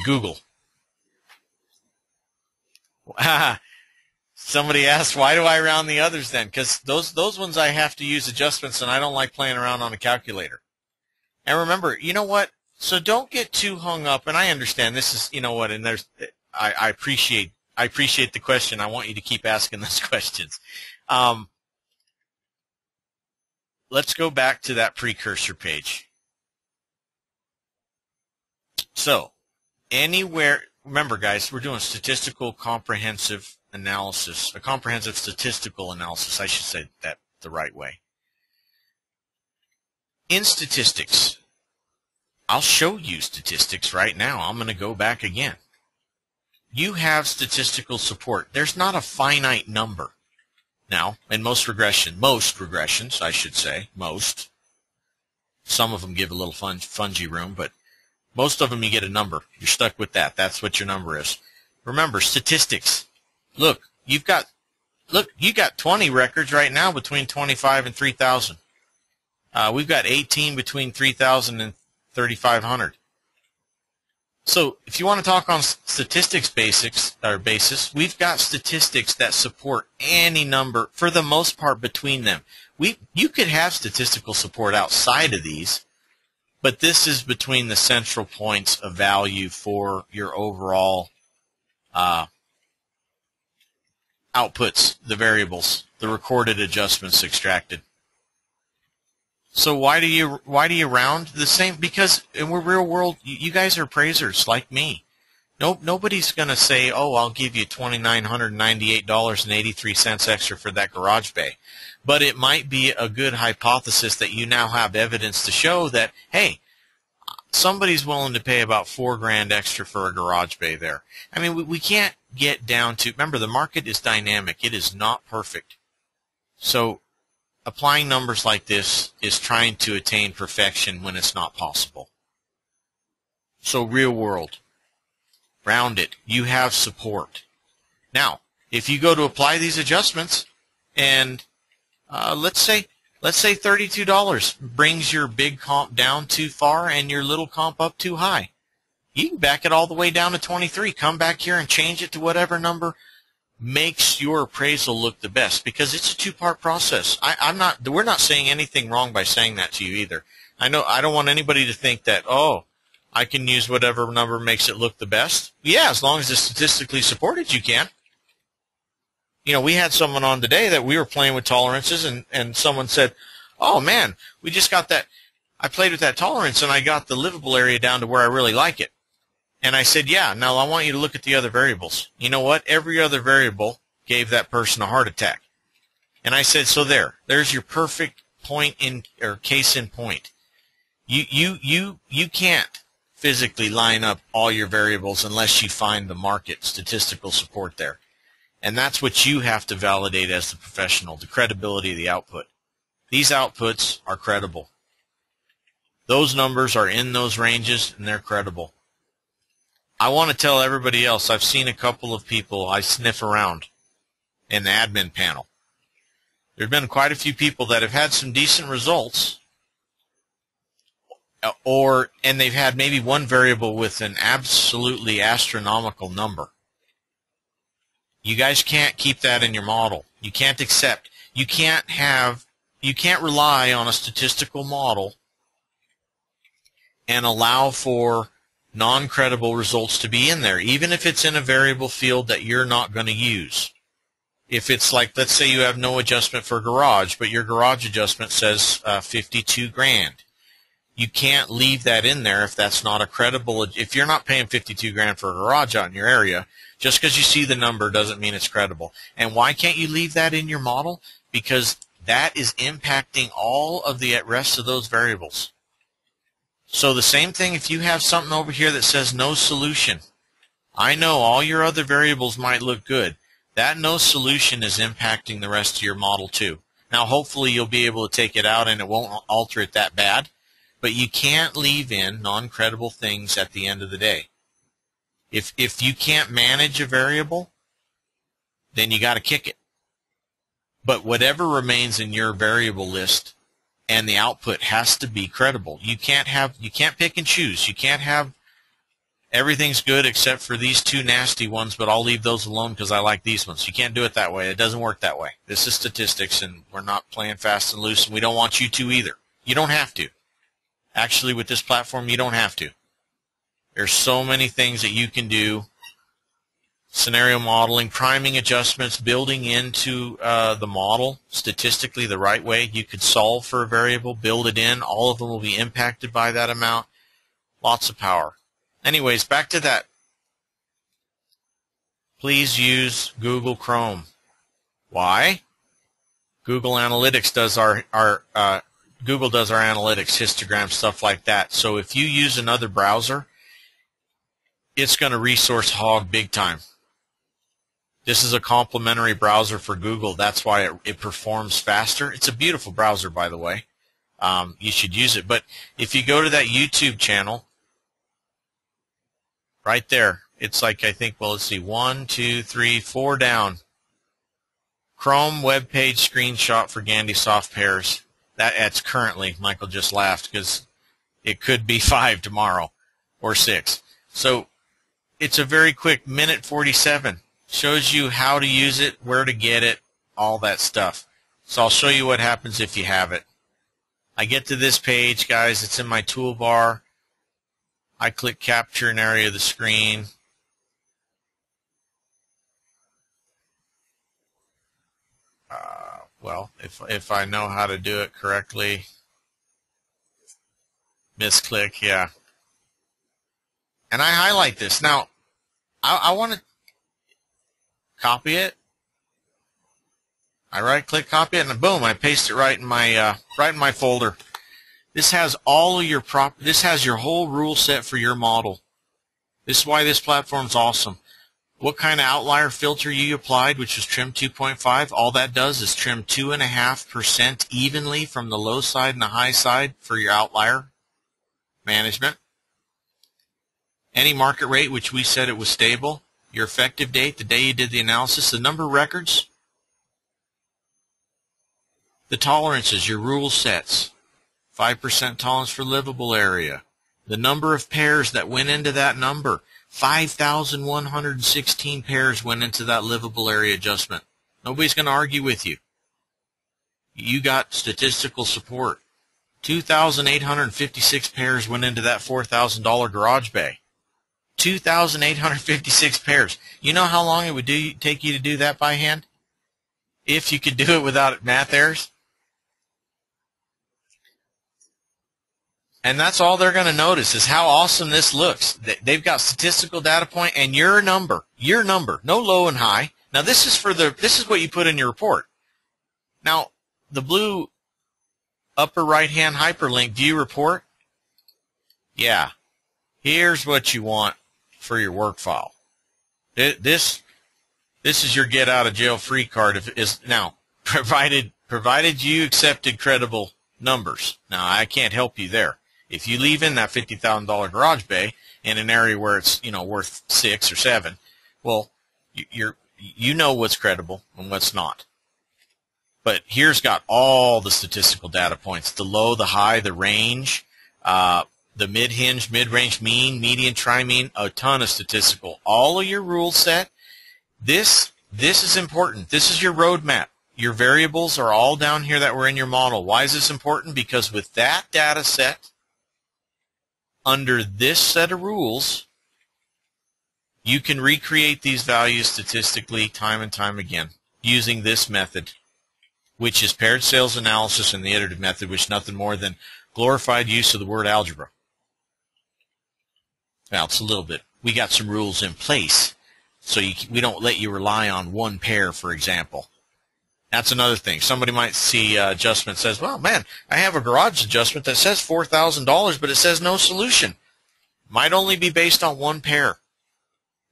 Google. Somebody asked, why do I round the others then? Because those ones I have to use adjustments, and I don't like playing around on a calculator. And remember, you know what? So don't get too hung up. And I understand this is, you know what? And I appreciate the question. I want you to keep asking those questions. Let's go back to that precursor page. So anywhere, remember, guys, we're doing statistical comprehensive analysis, a comprehensive statistical analysis, I should say that the right way. In statistics, I'll show you statistics right now. I'm going to go back again. You have statistical support. There's not a finite number. Now, in most regressions, I should say, most. Some of them give a little fungy room, but most of them you get a number. You're stuck with that. That's what your number is. Remember, statistics. Look, you got 20 records right now between 25 and 3,000. We've got 18 between 3,000 and 3,500. So if you want to talk on statistics basis, we've got statistics that support any number for the most part between them. You could have statistical support outside of these, but this is between the central points of value for your overall outputs, the variables, the recorded adjustments extracted. So why do you round the same? Because we're real world. You guys are appraisers like me. Nobody's going to say, oh, I'll give you $2,998.83 extra for that garage bay. But it might be a good hypothesis that you now have evidence to show that, hey, somebody's willing to pay about $4,000 extra for a garage bay there. I mean, we can't get down to, remember, the market is dynamic. It is not perfect. So applying numbers like this is trying to attain perfection when it's not possible. So real world, round it. You have support. Now, if you go to apply these adjustments, and let's say $32 brings your big comp down too far and your little comp up too high, you can back it all the way down to 23. Come back here and change it to whatever number makes your appraisal look the best, because it's a two-part process. We're not saying anything wrong by saying that to you either. I don't want anybody to think that, oh, I can use whatever number makes it look the best. Yeah, as long as it's statistically supported, you can. You know, we had someone on today that we were playing with tolerances, and someone said, oh man, we just got that. I played with that tolerance and I got the livable area down to where I really like it. And I said, yeah, now I want you to look at the other variables. You know what? Every other variable gave that person a heart attack. And I said, so there's your perfect point in, or case in point. You can't physically line up all your variables unless you find the market statistical support there. And that's what you have to validate as the professional, the credibility of the output. These outputs are credible. Those numbers are in those ranges and they're credible. I want to tell everybody else, I've seen a couple of people I sniff around in the admin panel. There have been quite a few people that have had some decent results, and they've had maybe one variable with an absolutely astronomical number. You guys can't keep that in your model. You can't accept. You can't rely on a statistical model and allow for non-credible results to be in there, even if it's in a variable field that you're not going to use. If it's like, let's say you have no adjustment for garage, but your garage adjustment says 52 grand. You can't leave that in there if that's not a credible, if you're not paying 52 grand for a garage out in your area, just because you see the number doesn't mean it's credible. And why can't you leave that in your model? Because that is impacting all of the rest of those variables. So the same thing if you have something over here that says no solution. I know all your other variables might look good. That no solution is impacting the rest of your model too. Now hopefully you'll be able to take it out and it won't alter it that bad, but you can't leave in non-credible things at the end of the day. If you can't manage a variable, then you got to kick it. But whatever remains in your variable list and the output has to be credible. You can't pick and choose. You can't have everything's good except for these two nasty ones, but I'll leave those alone because I like these ones. You can't do it that way. It doesn't work that way. This is statistics, and we're not playing fast and loose, and we don't want you to either. You don't have to. Actually, with this platform, you don't have to. There's so many things that you can do. Scenario modeling, priming adjustments, building into the model statistically the right way. You could solve for a variable, build it in. All of them will be impacted by that amount. Lots of power. Anyways, back to that. Please use Google Chrome. Why? Google Analytics does Google does our analytics, histogram, stuff like that. So if you use another browser, it's going to resource hog big time. This is a complementary browser for Google. That's why it performs faster. It's a beautiful browser, by the way. You should use it. But if you go to that YouTube channel, right there, it's like, I think, well, let's see, 1, 2, 3, 4 down. Chrome web page screenshot for GandySoft PAIRS. That's currently, Michael just laughed because it could be 5 tomorrow or 6. So it's a very quick minute 47. Shows you how to use it, where to get it, all that stuff. So I'll show you what happens if you have it. I get to this page, guys. It's in my toolbar. I click capture an area of the screen. Well, if I know how to do it correctly, misclick, yeah. And I highlight this. Now, I want to copy it. I right-click, copy it, and boom, I paste it right in my folder. This has all of your this has your whole rule set for your model. This is why this platform's awesome. What kind of outlier filter you applied, which was trim 2.5, all that does is trim 2.5% evenly from the low side and the high side for your outlier management. Any market rate, which we said it was stable. Your effective date, the day you did the analysis, the number of records, the tolerances, your rule sets, 5% tolerance for livable area, the number of pairs that went into that number, 5,116 pairs went into that livable area adjustment. Nobody's going to argue with you. You got statistical support. 2,856 pairs went into that $4,000 garage bay. 2,856 pairs. You know how long it would take you to do that by hand? If you could do it without math errors? And that's all they're going to notice is how awesome this looks. They've got statistical data point and your number, no low and high. Now this is what you put in your report. Now the blue upper right hand hyperlink view report, yeah, here's what you want for your work file. This is your get out of jail free card. Now provided you accepted credible numbers. Now I can't help you there. If you leave in that $50,000 garage bay in an area where it's worth 6 or 7, well, you know what's credible and what's not. But here's got all the statistical data points: the low, the high, the range, the mid-hinge, mid-range, mean, median, tri-mean, a ton of statistical. All of your rules set. This is important. This is your roadmap. Your variables are all down here that were in your model. Why is this important? Because with that data set, under this set of rules, you can recreate these values statistically time and time again using this method, which is paired sales analysis and the iterative method, which is nothing more than glorified use of the word algebra. Now, it's a little bit. We got some rules in place, so we don't let you rely on one pair, for example. That's another thing. Somebody might see adjustment says, well, man, I have a garage adjustment that says $4,000, but it says no solution. Might only be based on one pair.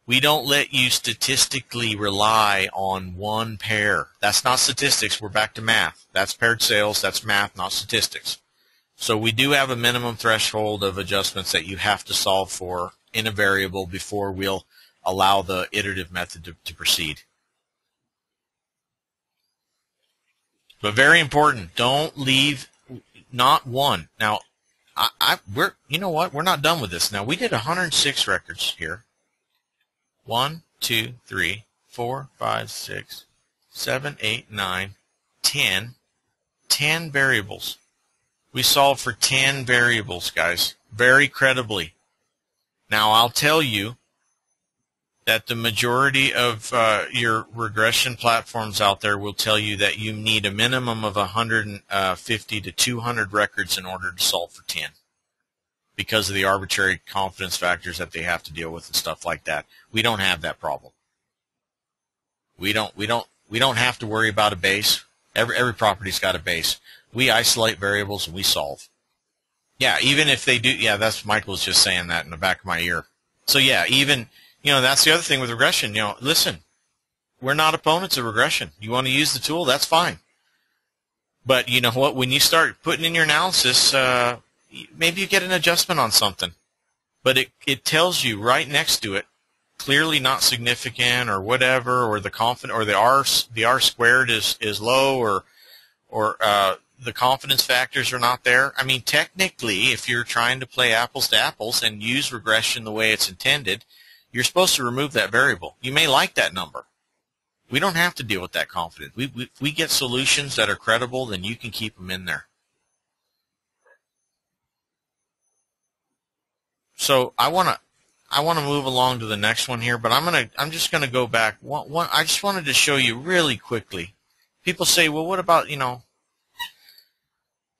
We don't let you statistically rely on one pair. That's not statistics. We're back to math. That's paired sales. That's math, not statistics. So we do have a minimum threshold of adjustments that you have to solve for in a variable before we'll allow the iterative method to proceed. But very important, don't leave not one. Now, you know what? We're not done with this. Now, we did 106 records here. 1, 2, 3, 4, 5, 6, 7, 8, 9, 10. 10 variables. We solved for 10 variables, guys, very credibly. Now, I'll tell you that the majority of your regression platforms out there will tell you that you need a minimum of 150 to 200 records in order to solve for 10 because of the arbitrary confidence factors that they have to deal with and stuff like that. We don't have that problem. We don't have to worry about a base. Every property's got a base. We isolate variables and we solve. Yeah, even if they do, yeah, that's Michael was just saying that in the back of my ear. So yeah, even that's the other thing with regression. Listen, we're not opponents of regression. You want to use the tool, that's fine. But you know what? When you start putting in your analysis, maybe you get an adjustment on something. But it tells you right next to it, clearly not significant or whatever, or the R squared is low, or the confidence factors are not there. I mean, technically, if you're trying to play apples to apples and use regression the way it's intended, you're supposed to remove that variable. You may like that number. We don't have to deal with that confidence. If we get solutions that are credible, then you can keep them in there. So I want to move along to the next one here, but I'm just gonna go back. I just wanted to show you really quickly. People say, well, what about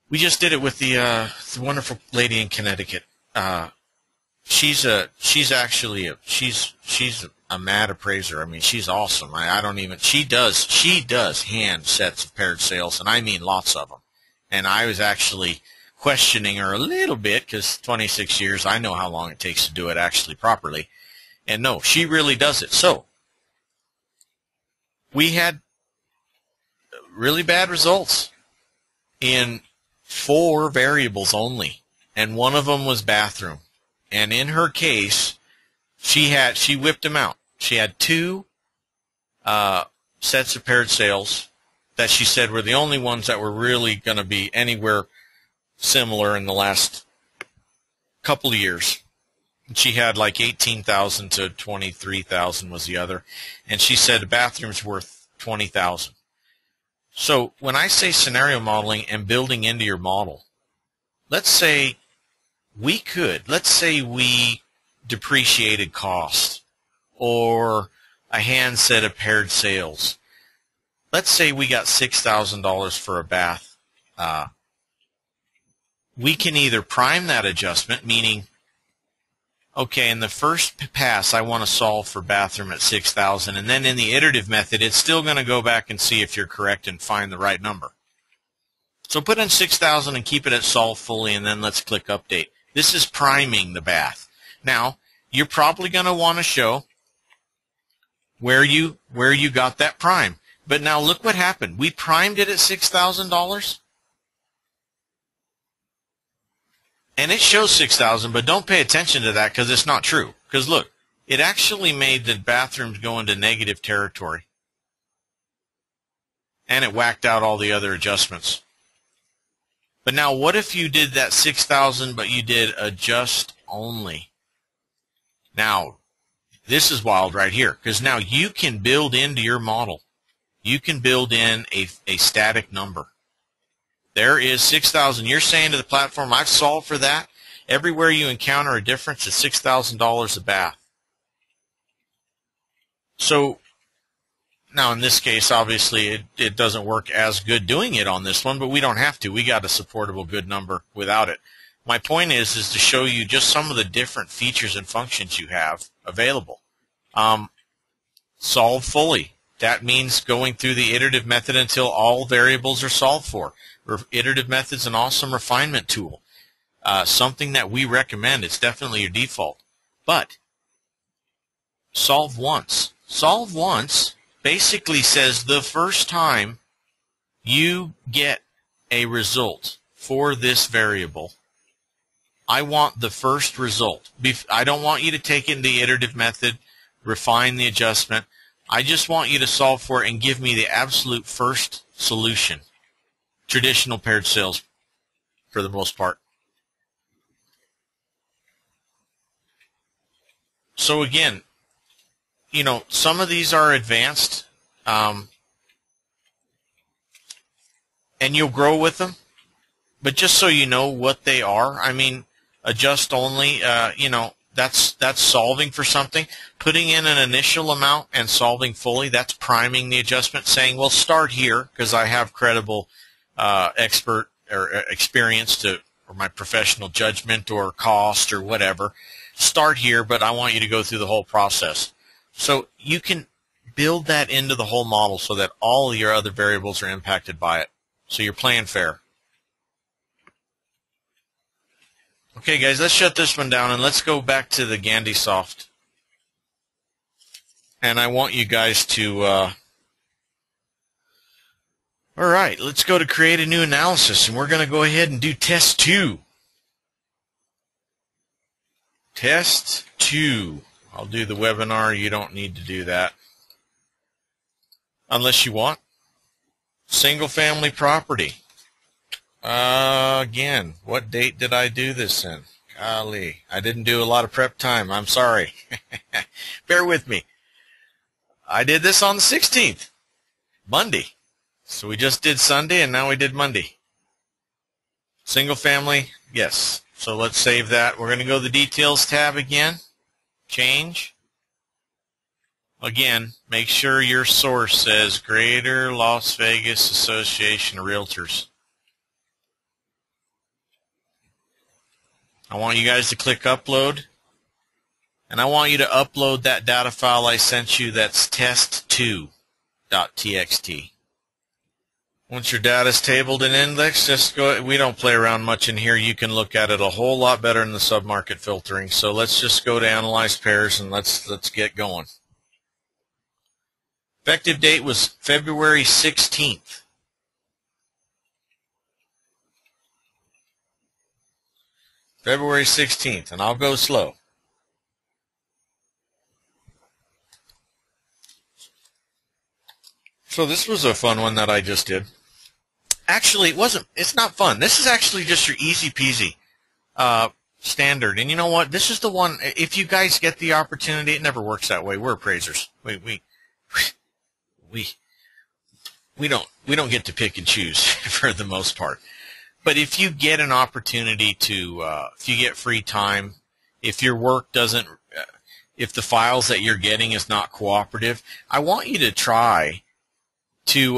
we just did it with the wonderful lady in Connecticut. She's actually a mad appraiser. I mean, she's awesome. She does hand sets of paired sales, and I mean lots of them. And I was actually questioning her a little bit because 26 years, I know how long it takes to do it actually properly. And no, she really does it. So we had really bad results in 4 variables only, and one of them was bathroom. And in her case, she whipped them out. She had 2 sets of paired sales that she said were the only ones that were really going to be anywhere similar in the last couple of years. She had like 18,000 to 23,000 was the other, and she said the bathroom's worth 20,000. So when I say scenario modeling and building into your model, let's say we depreciated cost or a hand set of paired sales. Let's say we got $6,000 for a bath. we can either prime that adjustment, meaning, okay, in the first pass, I want to solve for bathroom at 6,000, and then in the iterative method, it's still going to go back and see if you're correct and find the right number. So put in 6,000 and keep it at solve fully, and then let's click update. This is priming the bath. Now, you're probably going to want to show where you got that prime. But now look what happened. We primed it at $6,000. And it shows 6,000, but don't pay attention to that because it's not true. Because look, it actually made the bathrooms go into negative territory. And it whacked out all the other adjustments. But now what if you did that 6,000, but you did adjust only? Now, this is wild right here, because now you can build into your model. You can build in a static number. There is 6,000. You're saying to the platform, I've solved for that. Everywhere you encounter a difference is $6,000 a bath. So now in this case, obviously, it doesn't work as good doing it on this one, but we don't have to. We got a supportable good number without it. My point is to show you just some of the different features and functions you have available. Solve fully. That means going through the iterative method until all variables are solved for. Iterative method's an awesome refinement tool. Something that we recommend. It's definitely your default. But solve once. Solve once basically says the first time you get a result for this variable, I want the first result. I don't want you to take it in the iterative method, refine the adjustment. I just want you to solve for it and give me the absolute first solution. Traditional paired sales for the most part. So again, you know, some of these are advanced, and you'll grow with them. But just so you know what they are, I mean, adjust only, you know, that's solving for something. Putting in an initial amount and solving fully, that's priming the adjustment, saying, well, start here because I have credible expert or experience or my professional judgment or cost or whatever. Start here, but I want you to go through the whole process. So you can build that into the whole model so that all your other variables are impacted by it. So you're playing fair. Okay, guys, let's shut this one down and let's go back to the GandySoft. And I want you guys to, all right, let's go to create a new analysis, and we're going to go ahead and do test 2. Test 2. I'll do the webinar. You don't need to do that unless you want. Single family property. Again, what date did I do this in? Golly, I didn't do a lot of prep time. I'm sorry. Bear with me. I did this on the 16th, Monday. So we just did Sunday, and now we did Monday. Single family, yes. So let's save that. We're going to go to the Details tab again. Change. Again, make sure your source says Greater Las Vegas Association of Realtors. I want you guys to click Upload. And I want you to upload that data file I sent you that's test2.txt. Once your data is tabled and indexed, just go. We don't play around much in here. You can look at it a whole lot better in the submarket filtering. So let's just go to Analyze Pairs and let's get going. Effective date was February 16th. February 16th, and I'll go slow. So this was a fun one that I just did. Actually, it's not fun. This is actually just your easy peasy standard. And you know what? This is the one, if you guys get the opportunity, it never works that way. We're appraisers. We don't get to pick and choose for the most part. But if you get an opportunity to, if you get free time, if your work doesn't, if the files that you're getting is not cooperative, I want you to try to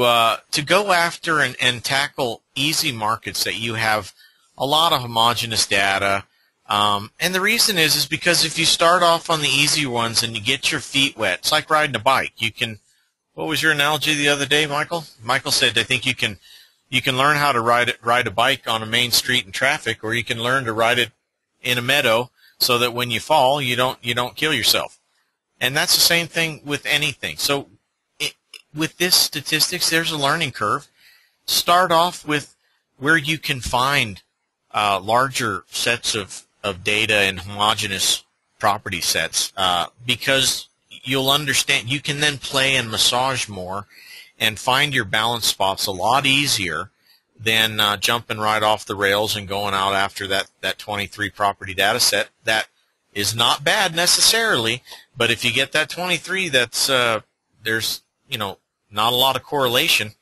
go after and tackle easy markets that you have a lot of homogeneous data. And the reason is because if you start off on the easy ones and you get your feet wet, it's like riding a bike. You can, what was your analogy the other day, Michael? Michael said, I think you can learn how to ride a bike on a main street in traffic, or you can learn to ride it in a meadow so that when you fall, you don't kill yourself. And that's the same thing with anything. So with this statistics, there's a learning curve. Start off with where you can find larger sets of data and homogeneous property sets, because you'll understand. You can then play and massage more and find your balance spots a lot easier than jumping right off the rails and going out after that 23 property data set. That is not bad necessarily, but if you get that 23, that's there's not a lot of correlation.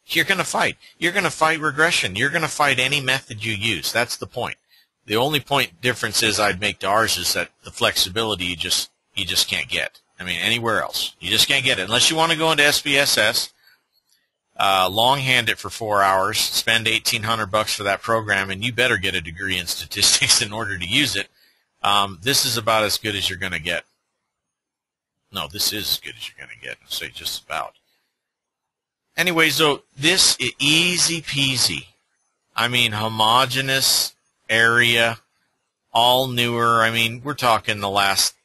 You're going to fight. You're going to fight regression. You're going to fight any method you use. That's the point. The only point difference is I'd make to ours is that the flexibility you just can't get. I mean, anywhere else you just can't get it unless you want to go into SPSS, longhand it for 4 hours, spend $1,800 for that program, and you better get a degree in statistics in order to use it. This is about as good as you're going to get. No, this is as good as you're going to get. I'll say just about. Anyway, so this is easy peasy. I mean, homogeneous area, all newer. I mean, we're talking the last,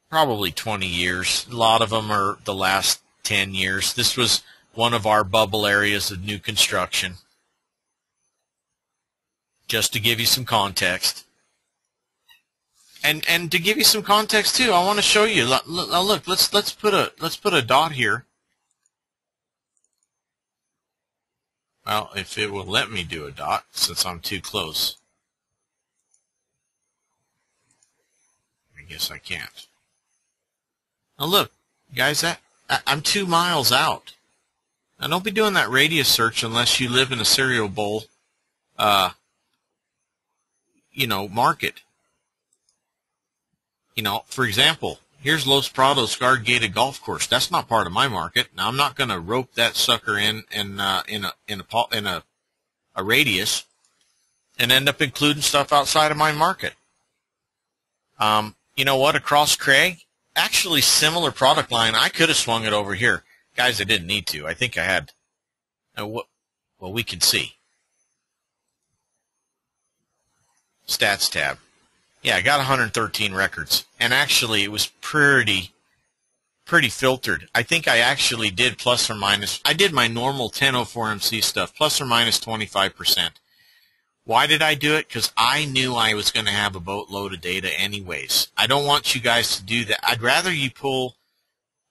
probably 20 years. A lot of them are the last 10 years. This was one of our bubble areas of new construction. Just to give you some context. And to give you some context too, I want to show you. Look, let's put a dot here. Well, if it will let me do a dot, since I'm too close. I guess I can't. Now look, guys, I'm 2 miles out. Now don't be doing that radius search unless you live in a cereal bowl, market. For example, here's Los Prados Guard Gated Golf Course. That's not part of my market. Now I'm not going to rope that sucker in a radius and end up including stuff outside of my market. You know what? Across Craig, actually similar product line. I could have swung it over here, guys. I didn't need to. I think I had. Well, we can see. Stats tab. Yeah, I got 113 records, and actually it was pretty filtered. I think I actually did plus or minus. I did my normal 1004MC stuff, plus or minus 25%. Why did I do it? Because I knew I was going to have a boatload of data anyways. I don't want you guys to do that. I'd rather you pull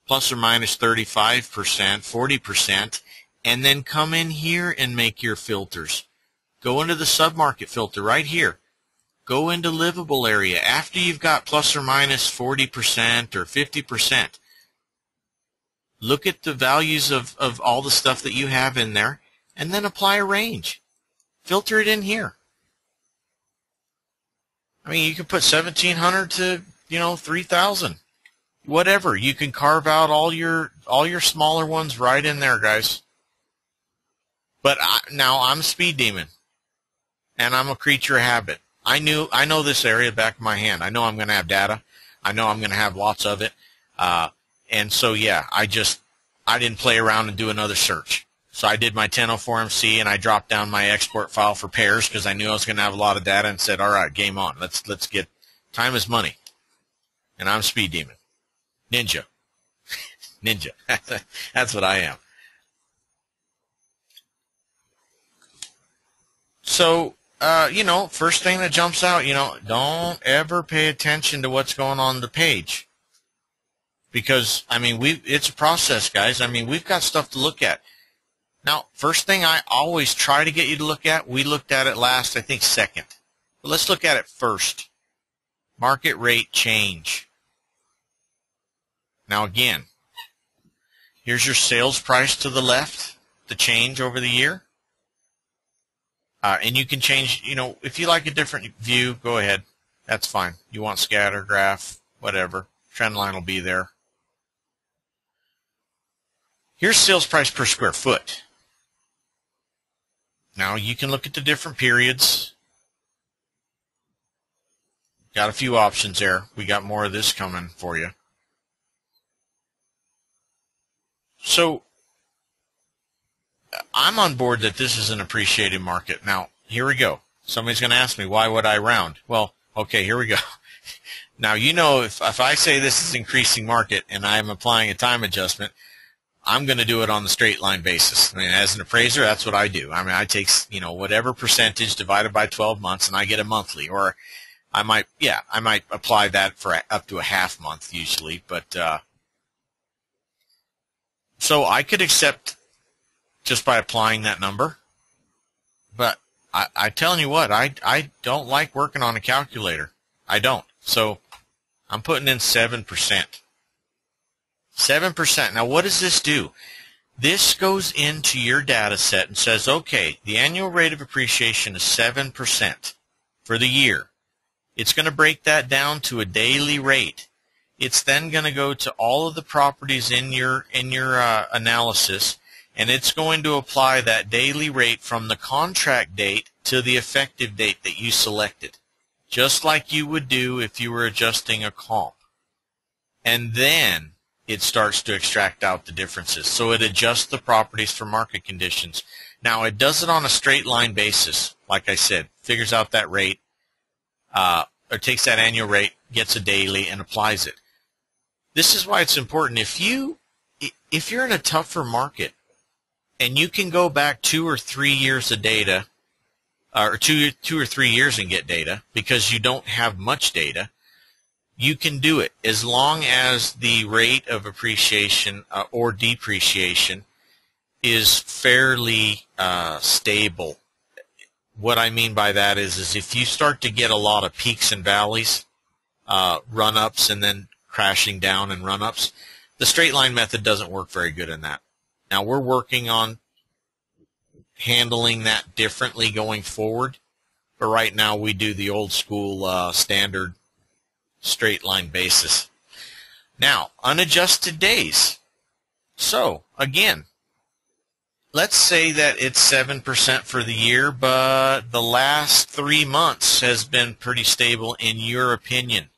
plus or minus 35%, 40%, and then come in here and make your filters. Go into the submarket filter right here. Go into livable area after you've got plus or minus 40% or 50%. Look at the values of all the stuff that you have in there, and then apply a range. Filter it in here. I mean, you can put 1,700 to 3,000, whatever. You can carve out all your smaller ones right in there, guys. But now I'm a speed demon, and I'm a creature of habit. I know this area back of my hand. I know I'm going to have data. I know I'm going to have lots of it. And so, yeah, I didn't play around and do another search. So I did my 1004MC, and I dropped down my export file for pairs because I knew I was going to have a lot of data, and said, all right, game on. Let's get, time is money. And I'm speed demon. Ninja. Ninja. That's what I am. So, first thing that jumps out, don't ever pay attention to what's going on the page. Because, I mean, it's a process, guys. I mean, we've got stuff to look at. Now, first thing I always try to get you to look at, we looked at it last, I think, second. But let's look at it first. Market rate change. Now, again, here's your sales price to the left, the change over the year. And you can change, if you like a different view, go ahead. That's fine. You want scatter graph, whatever. Trend line will be there. Here's sales price per square foot. Now you can look at the different periods. Got a few options there. We got more of this coming for you. So I'm on board that this is an appreciated market. Now, here we go. Somebody's going to ask me, why would I round? Well, okay, here we go. Now, you know, if I say this is increasing market and I'm applying a time adjustment, I'm going to do it on the straight line basis. I mean, as an appraiser, that's what I do. I mean, I take, you know, whatever percentage divided by 12 months and I get a monthly. Or I might apply that for up to a half month usually. But so I could accept just by applying that number. But I'm telling you what, I don't like working on a calculator. I don't. So I'm putting in 7%. 7%. Now, what does this do? This goes into your data set and says, okay, the annual rate of appreciation is 7% for the year. It's going to break that down to a daily rate. It's then going to go to all of the properties in your analysis, and it's going to apply that daily rate from the contract date to the effective date that you selected, just like you would do if you were adjusting a comp. And then it starts to extract out the differences. So it adjusts the properties for market conditions. Now, it does it on a straight line basis. Like I said, figures out that rate, or takes that annual rate, gets a daily, and applies it. This is why it's important. If you're in a tougher market and you can go back 2 or 3 years of data, or two or 3 years and get data because you don't have much data, you can do it as long as the rate of appreciation or depreciation is fairly stable. What I mean by that is if you start to get a lot of peaks and valleys, run-ups and then crashing down and run-ups, the straight line method doesn't work very good in that. Now, we're working on handling that differently going forward, but right now we do the old school standard straight line basis. Now, unadjusted days. So, again, let's say that it's 7% for the year, but the last 3 months has been pretty stable in your opinion.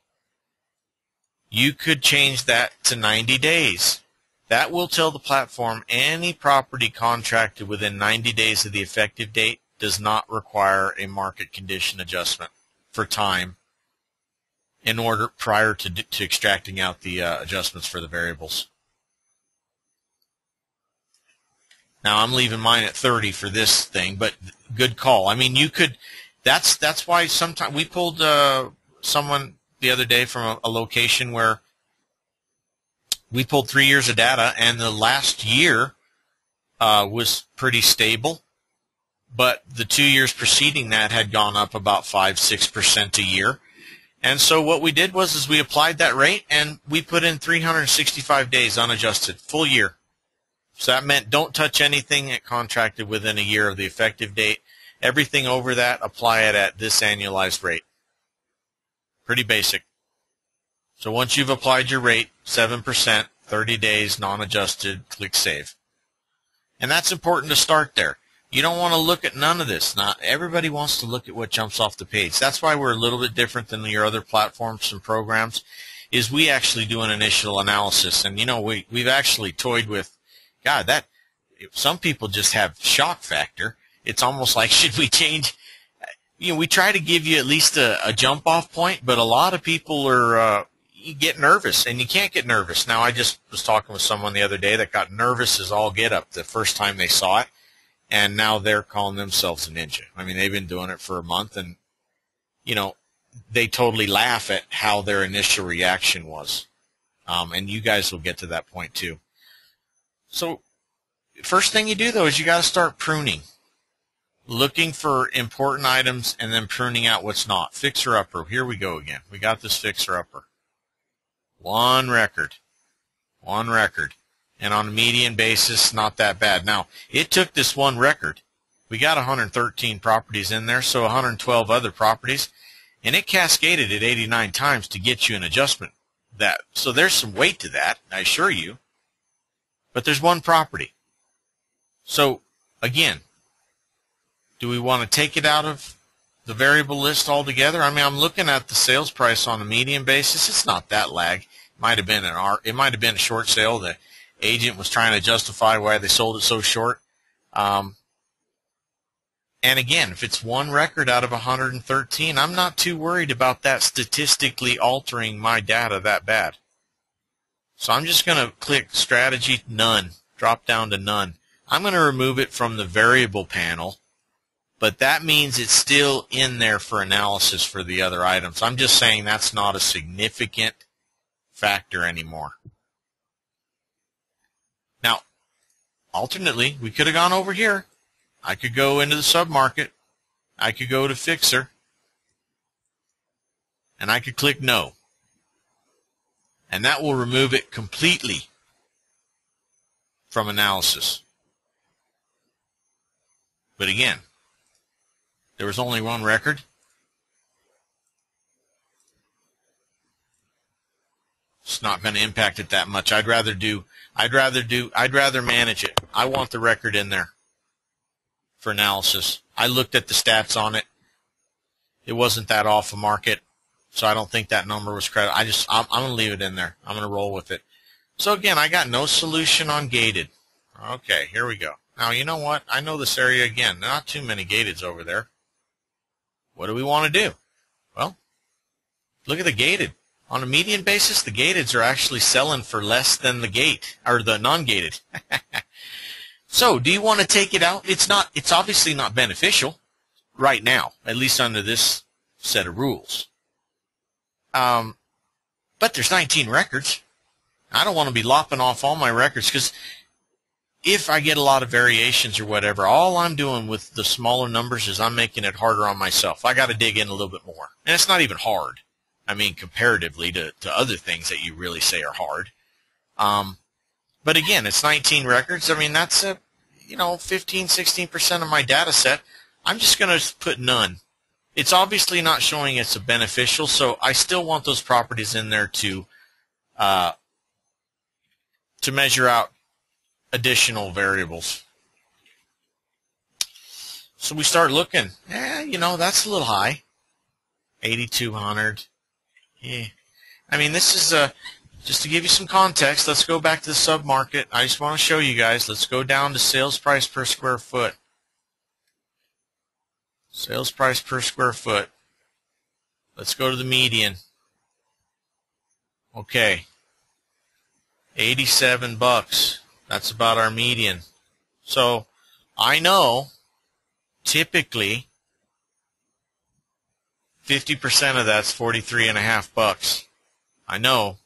You could change that to 90 days. That will tell the platform any property contracted within 90 days of the effective date does not require a market condition adjustment for time in order prior to extracting out the adjustments for the variables. Now, I'm leaving mine at 30 for this thing, but good call. I mean, you could, that's why sometimes we pulled someone the other day from a location where we pulled 3 years of data, and the last year was pretty stable, but the 2 years preceding that had gone up about 5-6% a year. And so what we did was we applied that rate, and we put in 365 days unadjusted, full year. So that meant don't touch anything that contracted within a year of the effective date. Everything over that, apply it at this annualized rate. Pretty basic. So once you've applied your rate, 7%, 30 days, non-adjusted, click Save. And that's important to start there. You don't want to look at none of this. Not everybody wants to look at what jumps off the page. That's why we're a little bit different than your other platforms and programs, is we actually do an initial analysis. And, you know, we've actually toyed with, God, that some people just have shock factor. It's almost like, should we change? You know, we try to give you at least a jump-off point, but a lot of people are you get nervous, and you can't get nervous. Now, I just was talking with someone the other day that got nervous as all get up the first time they saw it, and now they're calling themselves a ninja. I mean, they've been doing it for a month, and, you know, they totally laugh at how their initial reaction was. And you guys will get to that point, too. So first thing you do, though, is you got to start pruning. Looking for important items and then pruning out what's not. Fixer-upper. Here we go again. We got this fixer-upper. One record. And on a median basis, not that bad. Now, it took this one record. We got 113 properties in there, so 112 other properties, and it cascaded it 89 times to get you an adjustment. So there's some weight to that, I assure you. But there's one property. So, again, Do we want to take it out of the variable list altogether? I mean, I'm looking at the sales price on a median basis. It's not that lag. It might have been a short sale. The agent was trying to justify why they sold it so short. And again, if it's one record out of 113, I'm not too worried about that statistically altering my data that bad. So I'm just going to click Strategy, None, drop down to None. I'm going to remove it from the variable panel, but that means it's still in there for analysis for the other items. I'm just saying that's not a significant factor anymore. Now, alternately, we could have gone over here. I could go into the submarket. I could go to Fixer. And I could click No. And that will remove it completely from analysis. But again, there was only one record. It's not going to impact it that much. I'd rather manage it. I want the record in there for analysis. I looked at the stats on it. It wasn't that off a market, so I don't think that number was credited. I'm going to leave it in there. I'm going to roll with it. So again, I got no solution on gated. Okay, here we go. Now, you know what? I know this area again. Not too many gateds over there. What do we want to do? Well, look at the gated. On a median basis, the gateds are actually selling for less than the gate, or the non-gated. So, do you want to take it out? It's obviously not beneficial right now, at least under this set of rules. But there's 19 records. I don't want to be lopping off all my records, because if I get a lot of variations or whatever, all I'm doing with the smaller numbers is I'm making it harder on myself. I got to dig in a little bit more. And it's not even hard. I mean, comparatively to other things that you really say are hard. But again, it's 19 records. I mean, that's 15, 16% of my data set. I'm just going to put none. It's obviously not showing it's a beneficial, so I still want those properties in there to measure out additional variables. So we start looking. That's a little high. 8,200. Yeah. I mean, this is just to give you some context. Let's go back to the submarket. I just want to show you guys. Let's go down to sales price per square foot. Sales price per square foot. Let's go to the median. Okay. $87. That's about our median. So I know typically 50% of that's $43.50. I know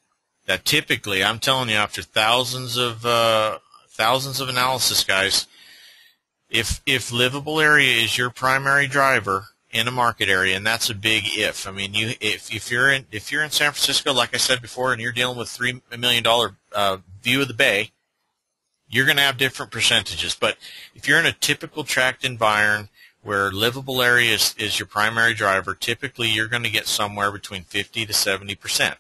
that typically, I'm telling you, after thousands of analysis, guys, if livable area is your primary driver in a market area, and that's a big if. I mean, if you're in San Francisco, like I said before, and you're dealing with $3 million view of the bay, you're going to have different percentages. But if you're in a typical tract environment where livable area is your primary driver, typically you're going to get somewhere between 50 to 70%.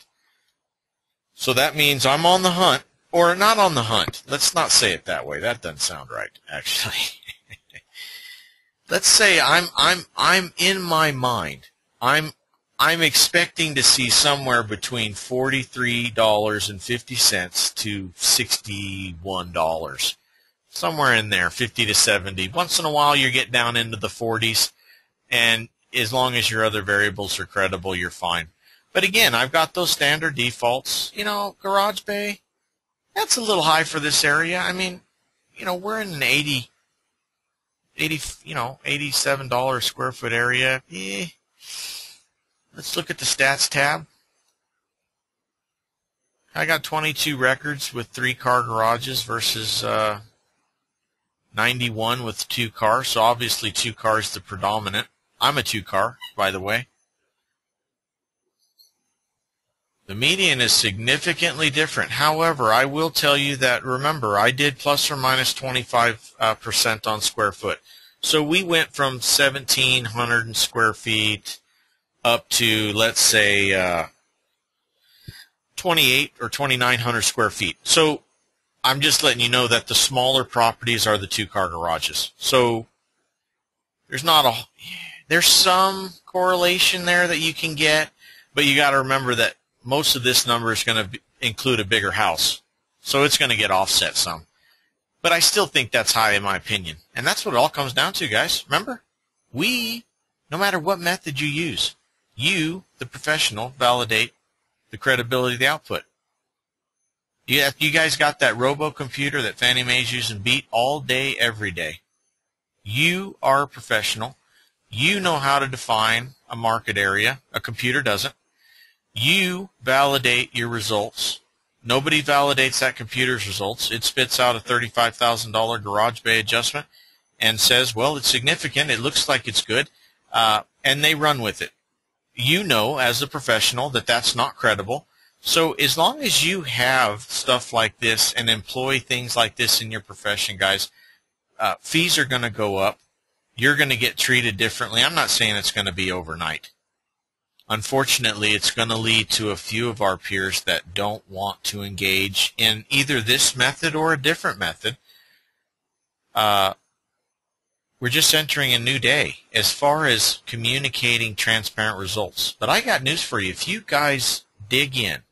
So that means I'm on the hunt, or not on the hunt. Let's not say it that way. That doesn't sound right, actually. Let's say I'm in my mind, I'm expecting to see somewhere between $43.50 to $61. Somewhere in there, 50 to 70. Once in a while, you get down into the 40s, and as long as your other variables are credible, you're fine. But again, I've got those standard defaults. Garage bay, that's a little high for this area. I mean, we're in an $87 square foot area. Let's look at the stats tab. I got 22 records with 3-car garages versus 91 with 2 cars, so obviously 2 cars the predominant. I'm a 2-car, by the way. The median is significantly different. However, I will tell you that, remember, I did plus or minus 25% on square foot. So we went from 1,700 square feet up to, let's say, 28 or 2,900 square feet. So I'm just letting you know that the smaller properties are the 2-car garages. So There's some correlation there that you can get, but you got to remember that most of this number is going to include a bigger house, so it's going to get offset some. But I still think that's high in my opinion, and that's what it all comes down to, guys. Remember, no matter what method you use, you, the professional, validate the credibility of the output. You guys got that robo-computer that Fannie Mae's using beat all day, every day. You are a professional. You know how to define a market area. A computer doesn't. You validate your results. Nobody validates that computer's results. It spits out a $35,000 garage bay adjustment and says, well, it's significant. It looks like it's good. And they run with it. You know, as a professional, that that's not credible. So as long as you have stuff like this and employ things like this in your profession, guys, fees are going to go up. You're going to get treated differently. I'm not saying it's going to be overnight. Unfortunately, it's going to lead to a few of our peers that don't want to engage in either this method or a different method. We're just entering a new day as far as communicating transparent results. But I got news for you. If you guys dig in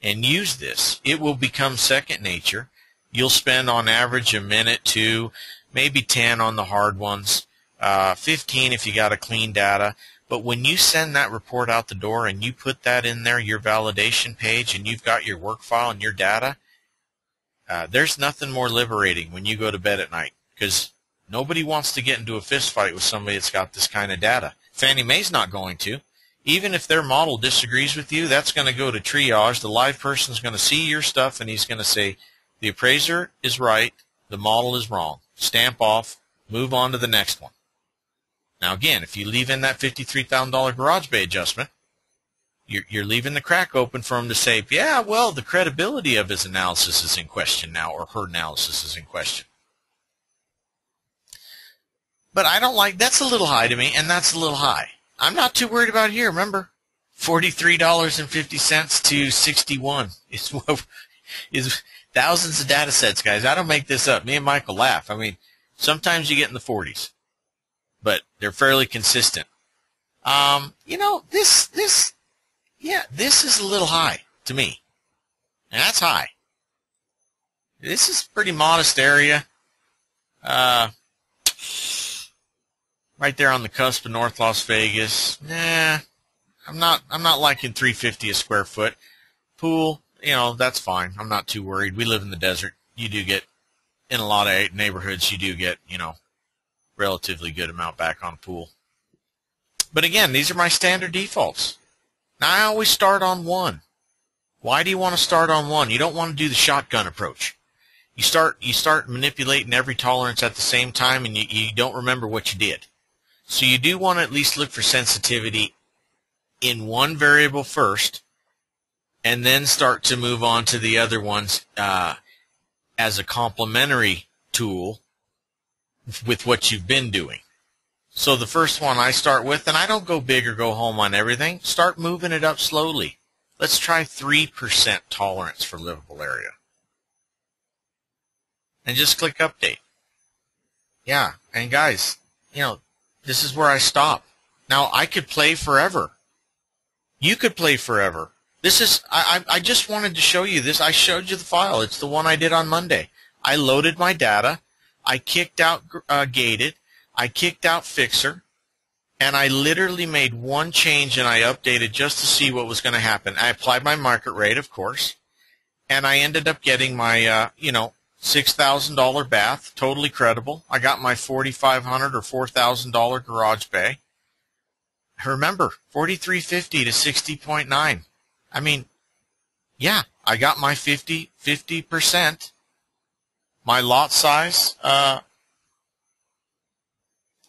and use this, it will become second nature. You'll spend on average a minute, 2, maybe 10 on the hard ones, 15 if you got a clean data. But when you send that report out the door and you put that in there, your validation page, and you've got your work file and your data, there's nothing more liberating when you go to bed at night, because nobody wants to get into a fist fight with somebody that's got this kind of data. Fannie Mae's not going to. Even if their model disagrees with you, that's going to go to triage. The live person's going to see your stuff, and he's going to say, the appraiser is right, the model is wrong. Stamp off, move on to the next one. Now, again, if you leave in that $53,000 garage bay adjustment, you're leaving the crack open for him to say, yeah, well, the credibility of his analysis is in question now, or her analysis is in question. But I don't like, that's a little high to me, and that's a little high. I'm not too worried about here. Remember, $43.50 to $61 is thousands of data sets, guys. I don't make this up. Me and Michael laugh. I mean, sometimes you get in the 40s, but they're fairly consistent. You know, this is a little high to me, and that's high. This is a pretty modest area. Right there on the cusp of North Las Vegas. Nah, I'm not liking $350 a square foot. Pool, you know, that's fine. I'm not too worried. We live in the desert. You do get, in a lot of neighborhoods, you do get, you know, relatively good amount back on a pool. But again, these are my standard defaults. Now, I always start on 1. Why do you want to start on 1? You don't want to do the shotgun approach. You start manipulating every tolerance at the same time, and you don't remember what you did. So you do want to at least look for sensitivity in one variable first, and then start to move on to the other ones as a complementary tool with what you've been doing. So the first one I start with, and I don't go big or go home on everything, start moving it up slowly. Let's try 3% tolerance for livable area. And just click update. Yeah, and guys, you know, this is where I stop. Now, I could play forever. You could play forever. This is, I just wanted to show you this. I showed you the file. It's the one I did on Monday. I loaded my data. I kicked out gated. I kicked out fixer. And I literally made one change, and I updated just to see what was going to happen. I applied my market rate, of course. And I ended up getting my, you know, $6,000 bath, totally credible. I got my $4,500 or $4,000 garage bay. Remember, $4,350 to $60.9. I mean, yeah, I got my 50%. My lot size,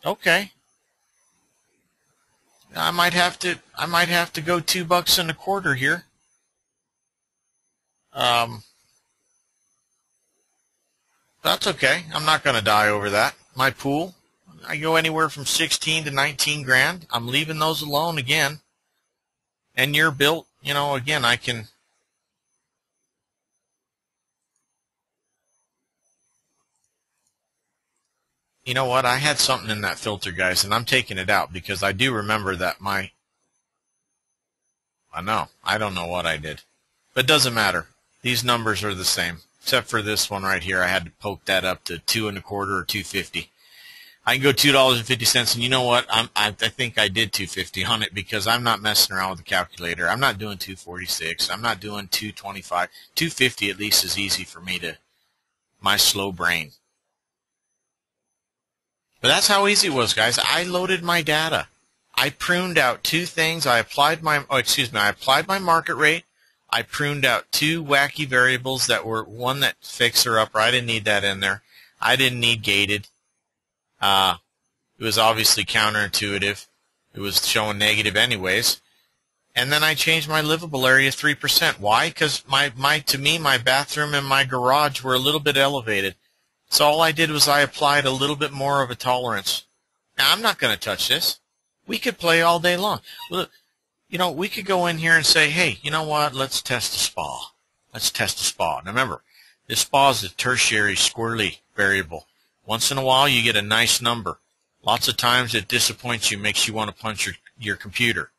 okay. I might have to go $2.25 here. That's okay. I'm not going to die over that. My pool, I go anywhere from 16 to 19 grand. I'm leaving those alone again. And you're built, you know, again, I can. you know what? I had something in that filter, guys, and I'm taking it out because I do remember that I don't know what I did. But it doesn't matter. These numbers are the same, except for this one right here. I had to poke that up to 2 1/4 or 2.50. I can go $2.50, and you know what? I think I did 2.50 on it because I'm not messing around with the calculator. I'm not doing 2.46. I'm not doing 2.25. 2.50 at least is easy for me my slow brain. But that's how easy it was, guys. I loaded my data. I pruned out 2 things. I applied my market rate. I pruned out 2 wacky variables that were one that fixer upper. I didn't need that in there. I didn't need gated. It was obviously counterintuitive. It was showing negative anyways. And then I changed my livable area 3%. Why? Because to me, my bathroom and my garage were a little bit elevated. So all I did was I applied a little bit more of a tolerance. Now, I'm not going to touch this. We could play all day long. Look, we could go in here and say, hey, you know what? Let's test a spa. Let's test a spa. Now, remember, this spa is a tertiary squirrely variable. Once in a while, you get a nice number. Lots of times it disappoints you, makes you want to punch your computer.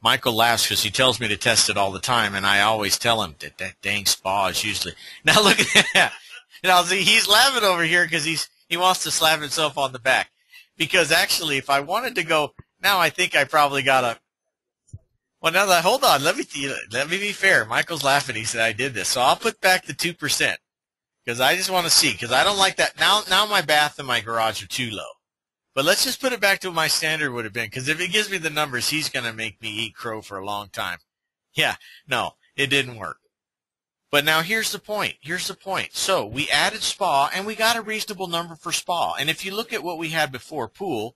Michael laughs because he tells me to test it all the time, and I always tell him that dang spa is usually. Now look at that. See, he's laughing over here because he wants to slap himself on the back. Because actually, if I wanted to go, now I think I probably got a. Well, now hold on. Let me be fair. Michael's laughing. He said I did this, so I'll put back the 2%. Because I just want to see, because I don't like that. Now my bath and my garage are too low. But let's just put it back to what my standard would have been, because if he gives me the numbers, he's going to make me eat crow for a long time. Yeah, no, it didn't work. But now here's the point. Here's the point. So we added spa, and we got a reasonable number for spa. And if you look at what we had before, pool,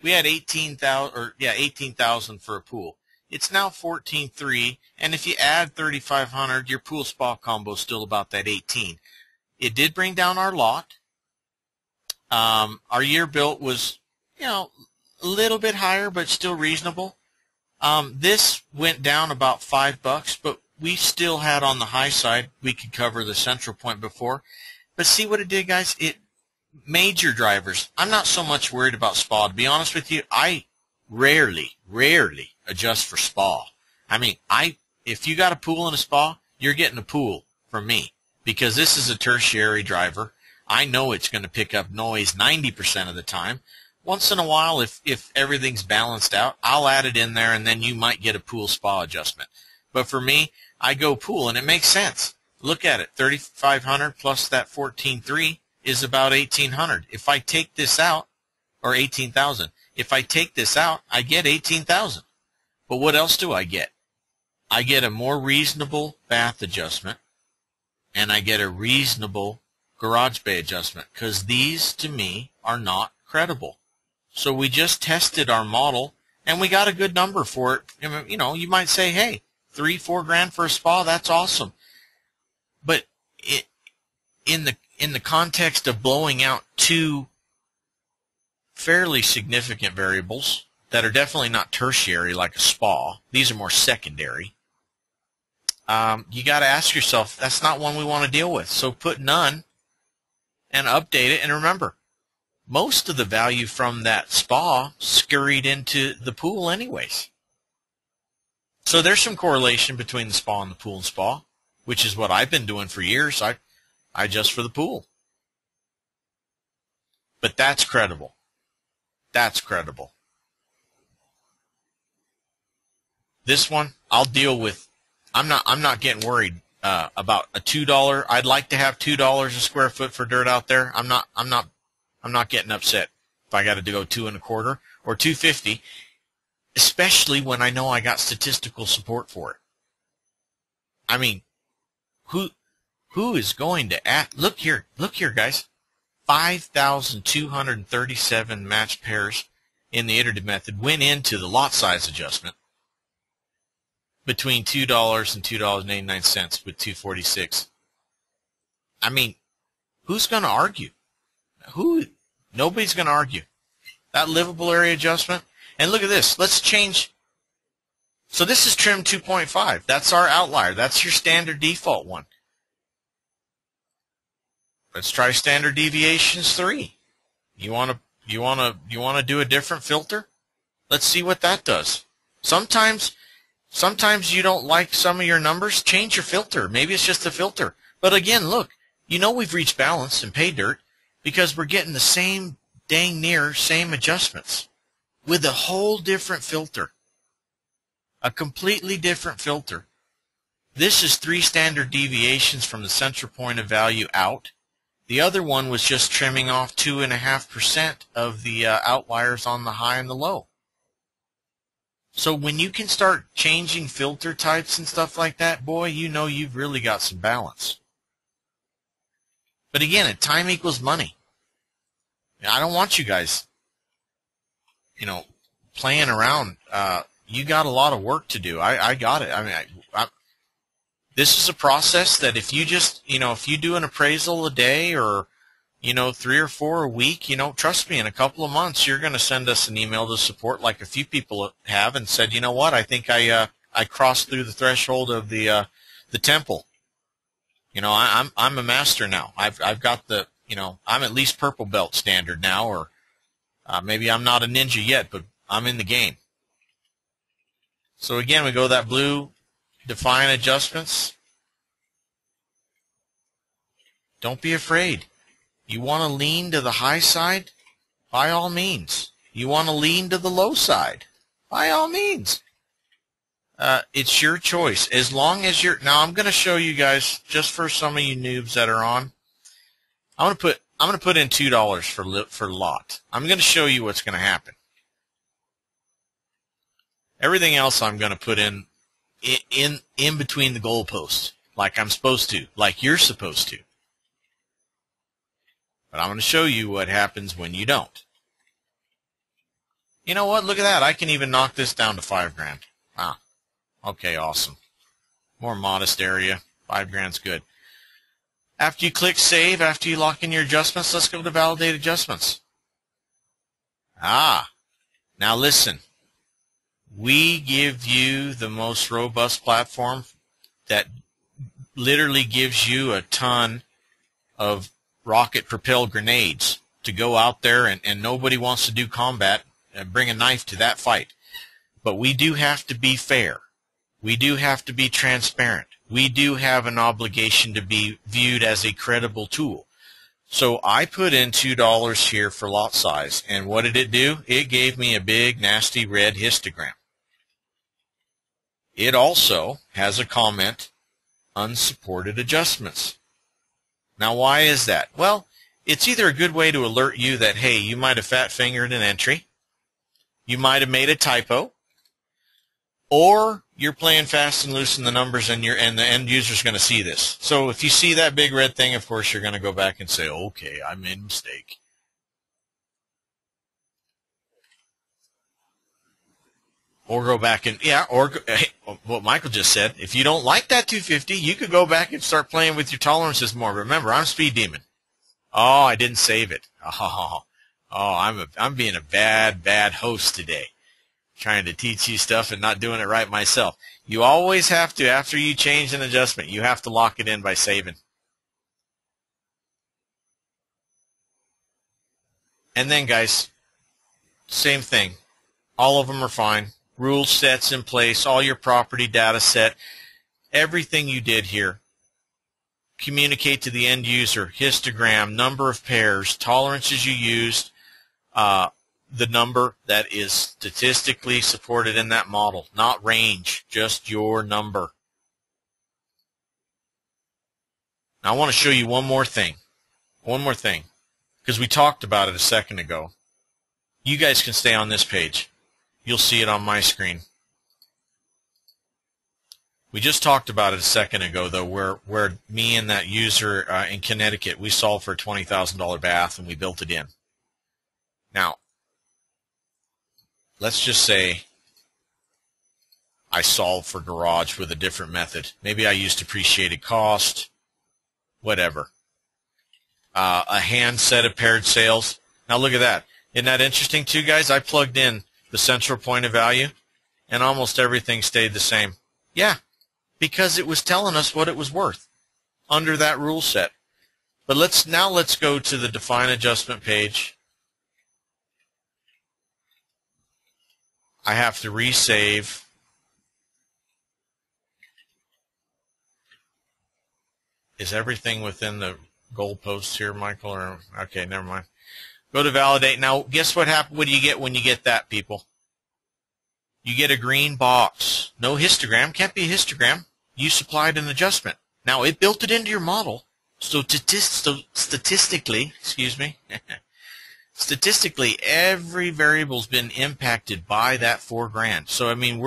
we had 18,000 for a pool. It's now 14.3, and if you add 3,500, your pool spa combo is still about that 18. It did bring down our lot. Our year built was, a little bit higher, but still reasonable. This went down about $5, but we still had on the high side, we could cover the central point before. But see what it did, guys? It major drivers. I'm not so much worried about spa. To be honest with you, I rarely adjust for spa. I mean, if you got a pool and a spa, you're getting a pool from me. Because this is a tertiary driver. I know it's going to pick up noise 90% of the time. Once in a while, if everything's balanced out, I'll add it in there, and then you might get a pool spa adjustment. But for me, I go pool, and it makes sense. Look at it. 3,500 plus that 14.3 is about 1,800. If I take this out, or 18,000. If I take this out, I get 18,000. But what else do I get? I get a more reasonable bath adjustment. And I get a reasonable garage bay adjustment, because these, to me, are not credible. So we just tested our model, and we got a good number for it. You might say, hey, $3-4 grand for a spa, that's awesome. But in the context of blowing out 2 fairly significant variables that are definitely not tertiary like a spa, these are more secondary. You got to ask yourself, that's not one we want to deal with. So put none and update it. And remember, most of the value from that spa scurried into the pool anyways. So there's some correlation between the spa and the pool and spa, which is what I've been doing for years. I adjust for the pool. But that's credible. That's credible. This one, I'll deal with. I'm not getting worried about a $2. I'd like to have $2 a square foot for dirt out there. I'm not getting upset if I got to go 2 1/4 or 2.50, especially when I know I got statistical support for it. I mean, who is going to act? Look here, guys. 5,237 matched pairs in the iterative method went into the lot size adjustment between $2 and $2.89 with 246. I mean, who's going to argue? Nobody's going to argue. That livable area adjustment. And look at this. Let's change. So this is trim 2.5. That's our outlier. That's your standard default one. Let's try standard deviations 3. You want to do a different filter? Let's see what that does. Sometimes you don't like some of your numbers, change your filter. Maybe it's just a filter. But again, look, we've reached balance and pay dirt because we're getting the same dang near same adjustments with a whole different filter. A completely different filter. This is 3 standard deviations from the central point of value out. The other one was just trimming off 2.5% of the outliers on the high and the low. So when you can start changing filter types and stuff like that, boy, you've really got some balance. But again, time equals money. I don't want you guys, playing around. You got a lot of work to do. I got it. I mean, this is a process that if you just, if you do an appraisal a day or, 3 or 4 a week, trust me, in a couple of months, you're going to send us an email to support like a few people have and said, you know what, I think I crossed through the threshold of the temple. I'm a master now. I've got the, I'm at least purple belt standard now, or maybe I'm not a ninja yet, but I'm in the game. So again, we go that blue, define adjustments. Don't be afraid. You want to lean to the high side? By all means. You want to lean to the low side? By all means. It's your choice. As long as you're... Now, I'm going to show you guys, just for some of you noobs that are on, I'm going to put in $2 for lot. I'm going to show you what's going to happen. Everything else I'm going to put in between the goalposts, like I'm supposed to, like you're supposed to. But I'm going to show you what happens when you don't. You know what? Look at that. I can even knock this down to $5,000. Wow. Okay, awesome. More modest area. $5,000's good. After you click Save, after you lock in your adjustments, let's go to Validate Adjustments. Now listen. We give you the most robust platform that literally gives you a ton of rocket-propelled grenades to go out there, and nobody wants to do combat and bring a knife to that fight. But we do have to be fair. We do have to be transparent. We do have an obligation to be viewed as a credible tool. So I put in $2 here for lot size, and what did it do? It gave me a big, nasty red histogram. It also has a comment, unsupported adjustments. Now, why is that? Well, it's either a good way to alert you that, hey, you might have fat-fingered an entry, you might have made a typo, or you're playing fast and loose in the numbers, and the end user's going to see this. So if you see that big red thing, of course, you're going to go back and say, okay, I made a mistake. Or go back and, what Michael just said, if you don't like that 250, you could go back and start playing with your tolerances more. Remember, I'm Speed Demon. Oh, I didn't save it. I'm being a bad host today, trying to teach you stuff and not doing it right myself. You always have to, after you change an adjustment, you have to lock it in by saving. And then, guys, same thing. All of them are fine. Rule sets in place, all your property data set, everything you did here. Communicate to the end user, histogram, number of pairs, tolerances you used, the number that is statistically supported in that model, not range, just your number. Now I want to show you one more thing, because we talked about it a second ago. You guys can stay on this page. You'll see it on my screen. We just talked about it a second ago, though, where me and that user in Connecticut, we solved for a $20,000 bath, and we built it in. Now, let's just say I solved for garage with a different method. Maybe I used depreciated cost, whatever. A hand set of paired sales. Now, look at that. Isn't that interesting, too, guys? I plugged in the central point of value, and almost everything stayed the same. Yeah, because it was telling us what it was worth under that rule set. But let's go to the define adjustment page. I have to resave. Is everything within the goalposts here, Michael? Or okay, never mind. Go to validate. Now, guess what happened? What do you get when you get that, people? You get a green box. No histogram. Can't be a histogram. You supplied an adjustment. Now, it built it into your model. So statistically, excuse me, statistically, every variable's been impacted by that $4,000. So, I mean,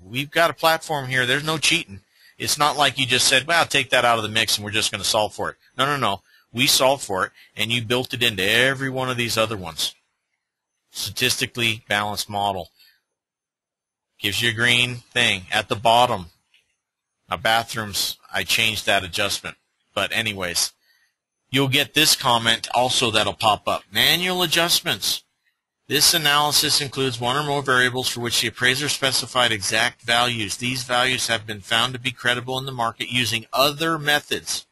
we've got a platform here. There's no cheating. It's not like you just said, well, take that out of the mix and we're just going to solve for it. No, no, no. We solved for it, and you built it into every one of these other ones. Statistically balanced model. Gives you a green thing. At the bottom, bathrooms, I changed that adjustment. But anyways, you'll get this comment also that'll pop up. Manual adjustments. This analysis includes one or more variables for which the appraiser specified exact values. These values have been found to be credible in the market using other methods.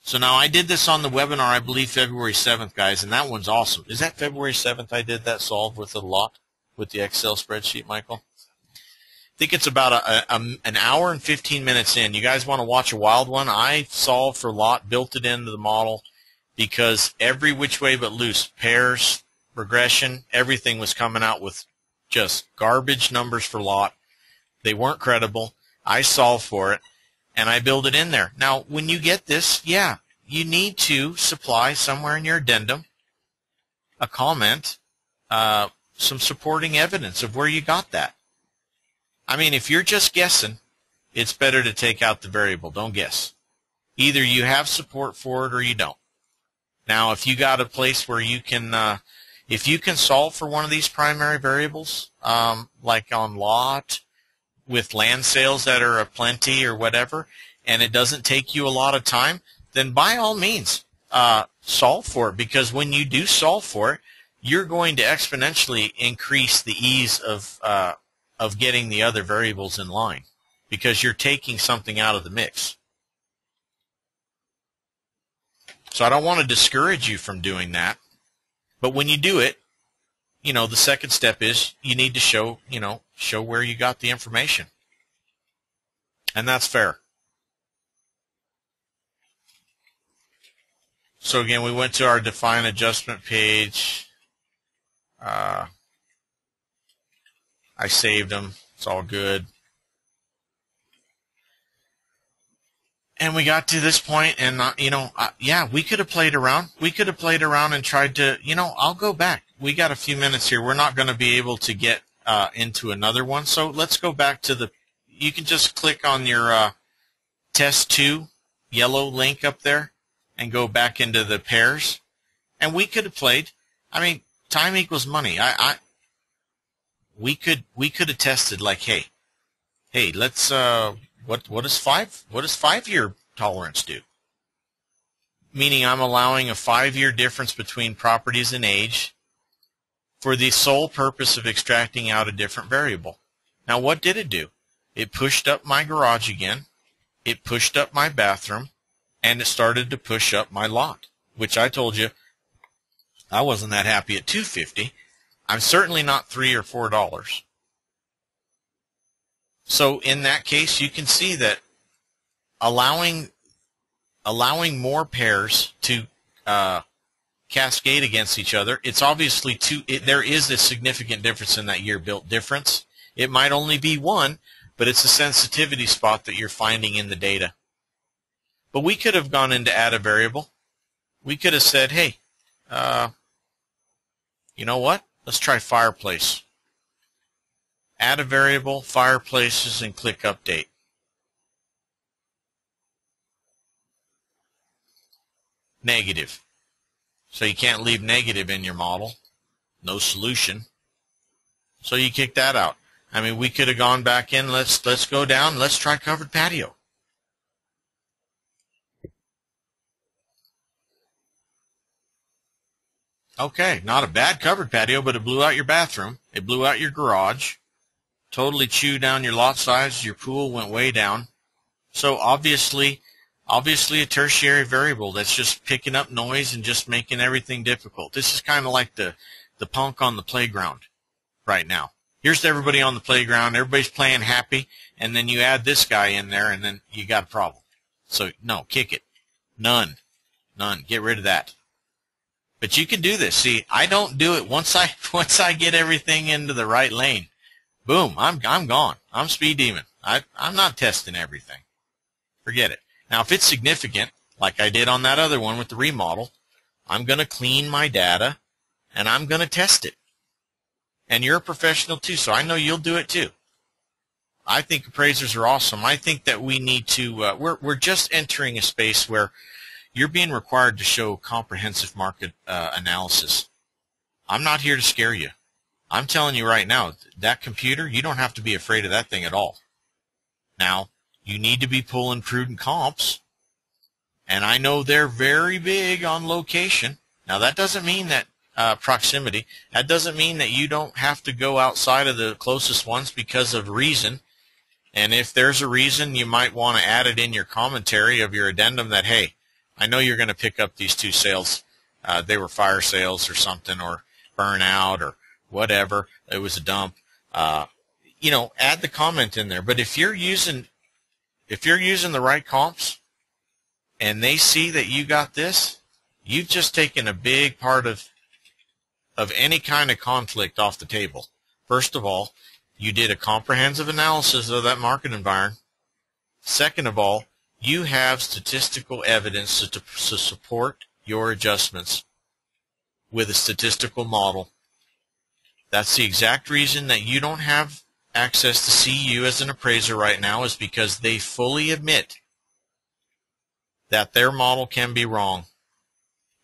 So now I did this on the webinar, I believe February 7th, guys, and that one's awesome. Is that February 7th I did that solve with a lot with the Excel spreadsheet, Michael? I think it's about an hour and 15 minutes in. You guys want to watch a wild one? I solved for lot, built it into the model because every which way but loose, pairs, regression, everything was coming out with just garbage numbers for lot. They weren't credible. I solved for it, and I build it in there. Now, when you get this, yeah, you need to supply somewhere in your addendum a comment, some supporting evidence of where you got that. I mean, if you're just guessing, it's better to take out the variable. Don't guess. Either you have support for it or you don't. Now, if you got a place where you can, if you can solve for one of these primary variables, like on lot with land sales that are aplenty or whatever, and it doesn't take you a lot of time, then by all means, solve for it, because when you do solve for it, you're going to exponentially increase the ease of getting the other variables in line, because you're taking something out of the mix. So I don't want to discourage you from doing that, but when you do it, you know, the second step is you need to show where you got the information, and that's fair. So again, we went to our define adjustment page. I saved them. It's all good. And we got to this point, and yeah, we could have played around. We could have played around and tried to, I'll go back. We got a few minutes here. We're not going to be able to get into another one, so let's go back to you can just click on your test 2 yellow link up there and go back into the pairs. And we could have played. I mean, time equals money. We could have tested like, hey, let's what does 5-year tolerance do? Meaning I'm allowing a 5-year difference between properties in age for the sole purpose of extracting out a different variable. Now, what did it do? It pushed up my garage again, it pushed up my bathroom, and it started to push up my lot, which I told you I wasn't that happy at $250. I'm certainly not $3 or $4. So in that case, you can see that allowing more pairs to cascade against each other, it's obviously there is a significant difference in that year built difference. It might only be one, but it's a sensitivity spot that you're finding in the data. But we could have gone into add a variable. We could have said, hey, you know what? Let's try fireplace. Add a variable, fireplaces, and click update. Negative. So you can't leave negative in your model. No solution. So you kick that out. I mean, we could have gone back in. Let's go down. Let's try covered patio. Okay, not a bad covered patio, but it blew out your bathroom. It blew out your garage. Totally chewed down your lot size. Your pool went way down. So obviously a tertiary variable that's just picking up noise and just making everything difficult. This is kind of like the punk on the playground. right now. Here's everybody on the playground. Everybody's playing happy, and then you add this guy in there, and then you got a problem. So, no, kick it. None. Get rid of that. But you can do this. See, I don't do it once I get everything into the right lane. Boom, I'm gone. I'm speed demon. I'm not testing everything. Forget it. Now, if it's significant, like I did on that other one with the remodel, I'm going to clean my data, and I'm going to test it. And you're a professional too, so I know you'll do it too. I think appraisers are awesome. I think that we need to, we're just entering a space where you're being required to show comprehensive market analysis. I'm not here to scare you. I'm telling you right now, that computer, you don't have to be afraid of that thing at all. Now, you need to be pulling prudent comps, and I know they're very big on location. Now, that doesn't mean that proximity. That doesn't mean that you don't have to go outside of the closest ones because of reason. And if there's a reason, you might want to add it in your commentary of your addendum that, hey, I know you're going to pick up these 2 sales. They were fire sales or something, or burnout or whatever. It was a dump. You know, add the comment in there. But if you're using the right comps and they see that you got this, you've just taken a big part of any kind of conflict off the table. First of all, you did a comprehensive analysis of that market environment. Second of all, you have statistical evidence to support your adjustments with a statistical model. That's the exact reason that you don't have access to see you as an appraiser right now, is because they fully admit that their model can be wrong.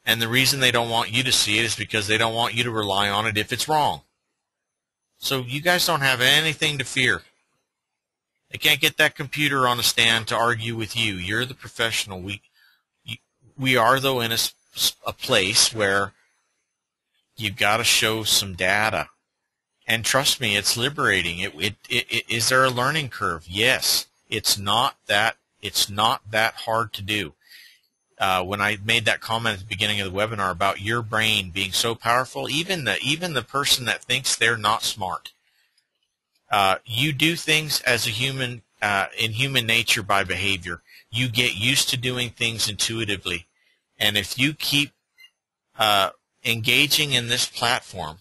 And the reason they don't want you to see it is because they don't want you to rely on it if it's wrong. So you guys don't have anything to fear. They can't get that computer on a stand to argue with you. You're the professional. We are, though, in a place where you've got to show some data. And trust me, it's liberating. Is there a learning curve? Yes. It's not that hard to do. When I made that comment at the beginning of the webinar about your brain being so powerful, even the person that thinks they're not smart, you do things as a human, in human nature by behavior. You get used to doing things intuitively. And if you keep engaging in this platform,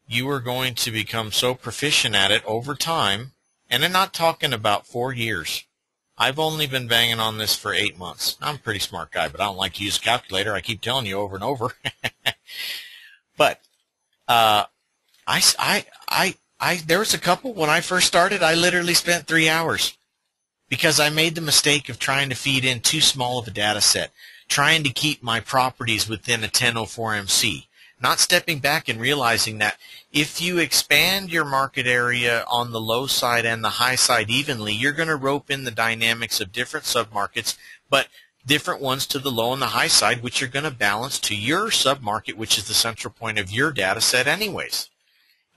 you are going to become so proficient at it over time. And I'm not talking about 4 years. I've only been banging on this for 8 months. I'm a pretty smart guy, but I don't like to use a calculator. I keep telling you over and over. But there was a couple, when I first started, I literally spent 3 hours because I made the mistake of trying to feed in too small of a data set, trying to keep my properties within a 1004 MC, not stepping back and realizing that if you expand your market area on the low side and the high side evenly, you're going to rope in the dynamics of different submarkets, but different ones to the low and the high side, which are going to balance to your submarket, which is the central point of your data set anyways.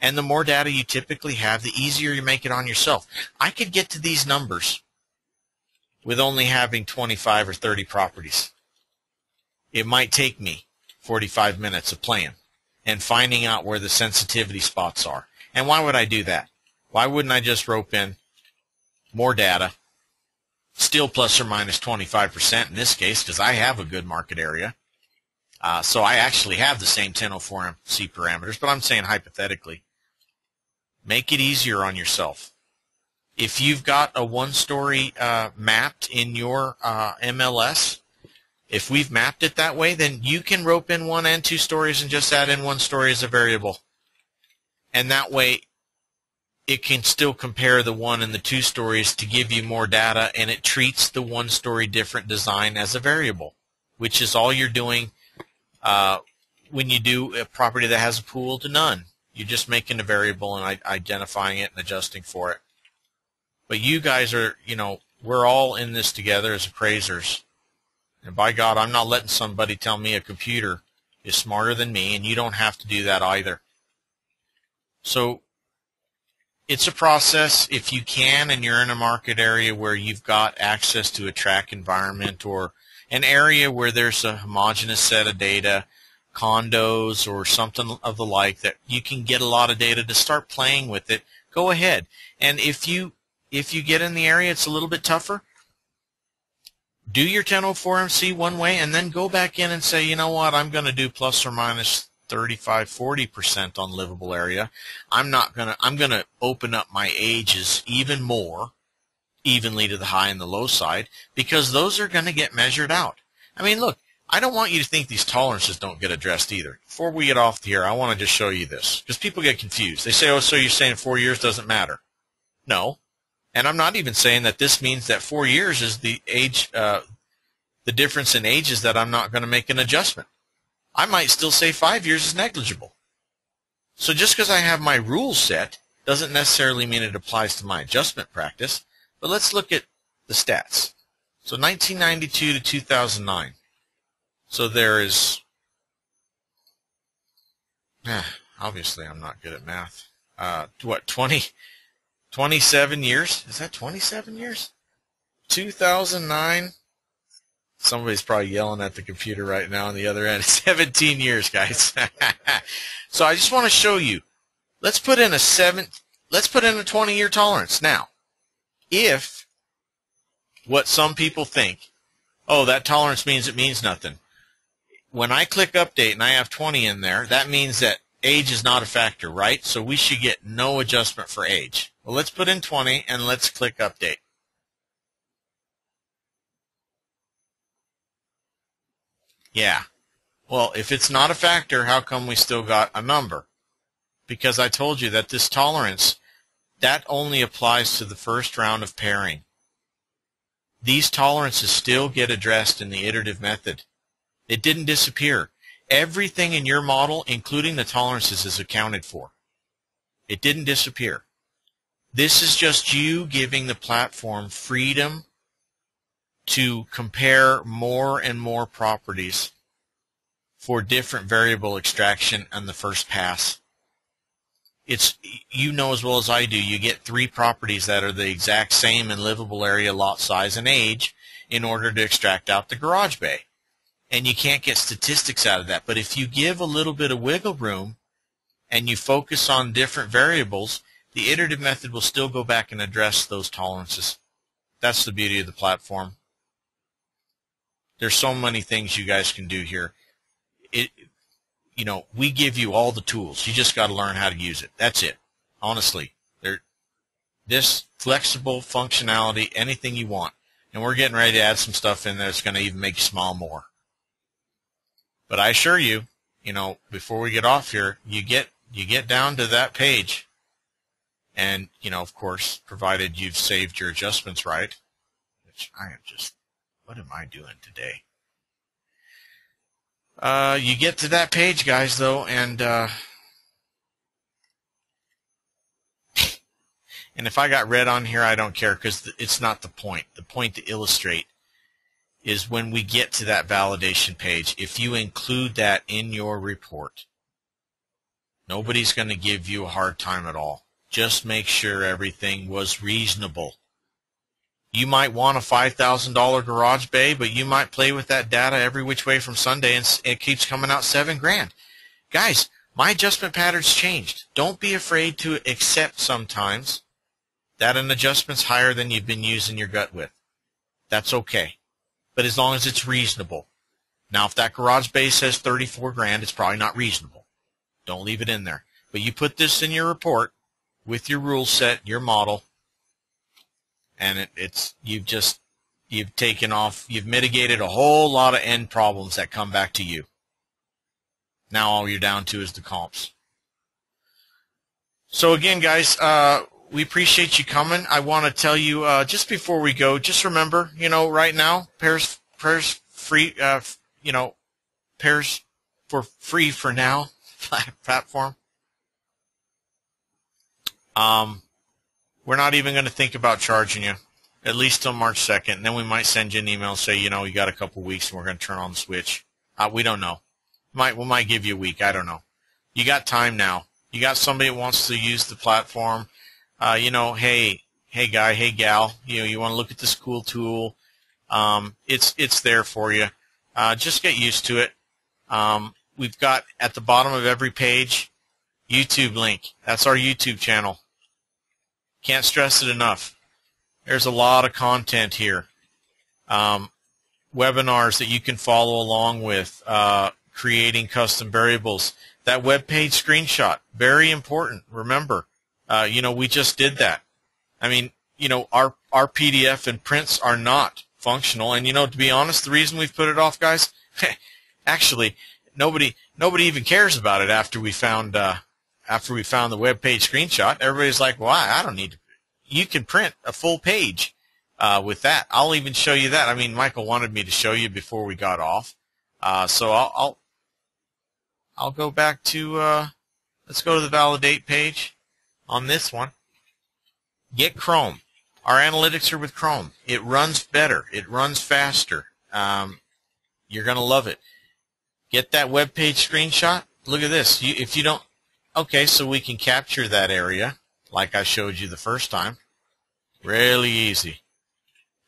And the more data you typically have, the easier you make it on yourself. I could get to these numbers with only having 25 or 30 properties. It might take me 45 minutes of playing and finding out where the sensitivity spots are. And why would I do that? Why wouldn't I just rope in more data, still plus or minus 25% in this case, because I have a good market area. So I actually have the same 1004 MC parameters, but I'm saying hypothetically. Make it easier on yourself. If you've got a one-story mapped in your MLS, if we've mapped it that way, then you can rope in 1 and 2 stories and just add in 1 story as a variable. And that way, it can still compare the 1 and the 2 stories to give you more data, and it treats the 1-story different design as a variable, which is all you're doing when you do a property that has a pool to none. You're just making a variable and identifying it and adjusting for it. But you guys are, we're all in this together as appraisers. And by God, I'm not letting somebody tell me a computer is smarter than me, and you don't have to do that either. So it's a process. If you can and you're in a market area where you've got access to a track environment or an area where there's a homogeneous set of data, condos or something of the like that you can get a lot of data to start playing with it, go ahead. And if you get in the area it's a little bit tougher, do your 1004MC one way and then go back in and say, you know what, I'm going to do plus or minus 35-40% on livable area. I'm going to open up my ages even more evenly to the high and the low side, because those are going to get measured out. I mean, look, I don't want you to think these tolerances don't get addressed either. Before we get off here, I want to just show you this, because people get confused. They say, oh, so you're saying 4 years doesn't matter. No. And I'm not even saying that this means that 4 years is the age, the difference in ages that I'm not going to make an adjustment. I might still say 5 years is negligible. So just because I have my rules set doesn't necessarily mean it applies to my adjustment practice. But let's look at the stats. So 1992 to 2009. So there is, obviously I'm not good at math. What, 27 years? Is that 27 years? 2009. Somebody's probably yelling at the computer right now on the other end. 17 years, guys. So I just want to show you. Let's put in a 20-year tolerance. Now, if what some people think, oh, that tolerance means it means nothing. When I click update and I have 20 in there, that means that age is not a factor, right? So we should get no adjustment for age. Well, let's put in 20 and let's click update. Yeah. Well, if it's not a factor, how come we still got a number? Because I told you that this tolerance, that only applies to the first round of pairing. These tolerances still get addressed in the iterative method. It didn't disappear. Everything in your model, including the tolerances, is accounted for. It didn't disappear. This is just you giving the platform freedom to compare more and more properties for different variable extraction on the first pass. It's, you know as well as I do, you get 3 properties that are the exact same in livable area, lot size, and age in order to extract out the garage bay. And you can't get statistics out of that. But if you give a little bit of wiggle room and you focus on different variables, the iterative method will still go back and address those tolerances. That's the beauty of the platform. There's so many things you guys can do here. You know, we give you all the tools. You just got to learn how to use it. That's it. Honestly, this flexible functionality, anything you want. And we're getting ready to add some stuff in there that's going to even make you smile more. But I assure you, you know, before we get off here, you get down to that page. And, you know, of course, provided you've saved your adjustments right, which I am just, what am I doing today? You get to that page, guys, though, and if I got red on here, I don't care, because it's not the point. The point to illustrate is when we get to that validation page, if you include that in your report, nobody's going to give you a hard time at all. Just make sure everything was reasonable. You might want a $5,000 garage bay, but you might play with that data every which way from Sunday, and it keeps coming out $7,000. Guys, my adjustment patterns changed. Don't be afraid to accept sometimes that an adjustment's higher than you've been using your gut with. That's okay, but as long as it's reasonable. Now, if that garage bay says $34,000, it's probably not reasonable. Don't leave it in there. But you put this in your report with your rule set, your model, and you've taken off, you've mitigated a whole lot of end problems that come back to you. Now all you're down to is the comps. So again, guys, we appreciate you coming. I want to tell you, just before we go, just remember, you know, right now, PAIRS free, you know, PAIRS for free for now, platform. We're not even going to think about charging you, at least till March 2nd. And then we might send you an email and say, you know, you got a couple weeks and we're going to turn on the switch. We don't know. We might give you a week. I don't know. You got time now. You got somebody that wants to use the platform. You know, hey guy, hey gal, you know, you want to look at this cool tool. It's there for you. Just get used to it. we've got at the bottom of every page, YouTube link. That's our YouTube channel. Can't stress it enough. There's a lot of content here. Webinars that you can follow along with, creating custom variables. That web page screenshot, very important. Remember, we just did that. I mean, our PDF and prints are not functional. And, to be honest, the reason we've put it off, guys, actually, nobody even cares about it after we found the web page screenshot. Everybody's like, well, I don't need to. You can print a full page with that. I'll even show you that. I mean, Michael wanted me to show you before we got off. So I'll go back to, let's go to the validate page on this one. Get Chrome. Our analytics are with Chrome. It runs better. It runs faster. You're going to love it. Get that web page screenshot. Look at this. If you don't, okay, so we can capture that area like I showed you the first time. Really easy.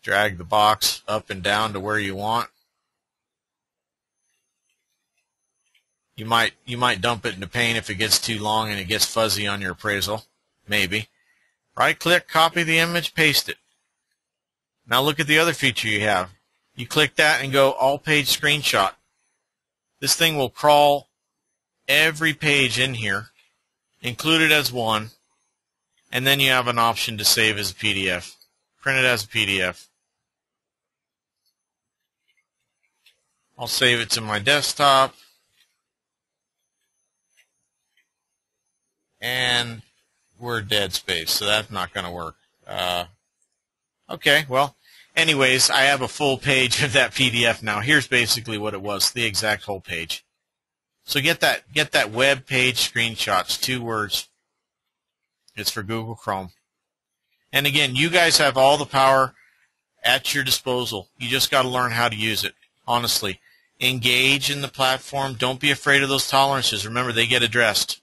Drag the box up and down to where you want. You might dump it into Paint if it gets too long and it gets fuzzy on your appraisal. Maybe. Right-click, copy the image, paste it. Now look at the other feature you have. You click that and go all-page screenshot. This thing will crawl every page in here, include it as one, and then you have an option to save as a PDF. Print it as a PDF. I'll save it to my desktop. And we're dead space, so that's not going to work. Okay, well, anyways, I have a full page of that PDF now. Here's basically what it was, the exact whole page. So get that web page screenshots, 2 words. It's for Google Chrome. And again, you guys have all the power at your disposal. You just got to learn how to use it, honestly. Engage in the platform. Don't be afraid of those tolerances. Remember, they get addressed.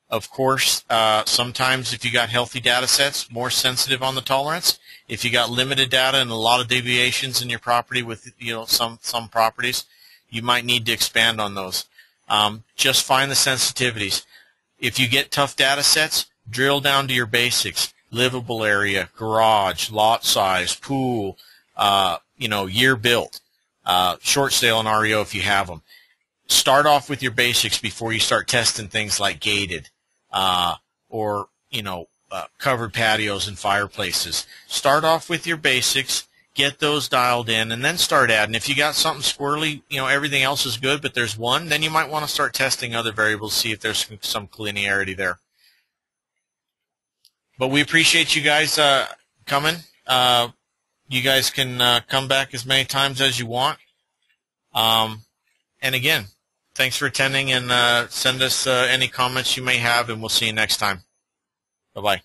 Of course, sometimes if you got healthy data sets, more sensitive on the tolerance. If you got limited data and a lot of deviations in your property with some properties, you might need to expand on those. Just find the sensitivities. If you get tough data sets, drill down to your basics: livable area, garage, lot size, pool, year built, short sale and REO if you have them. Start off with your basics before you start testing things like gated or covered patios and fireplaces. Start off with your basics, get those dialed in, and then start adding. If you got something squirrely, everything else is good, but there's one, then you might want to start testing other variables, see if there's some linearity there. But we appreciate you guys coming. You guys can come back as many times as you want. And again, thanks for attending, and send us any comments you may have, and we'll see you next time. Bye-bye.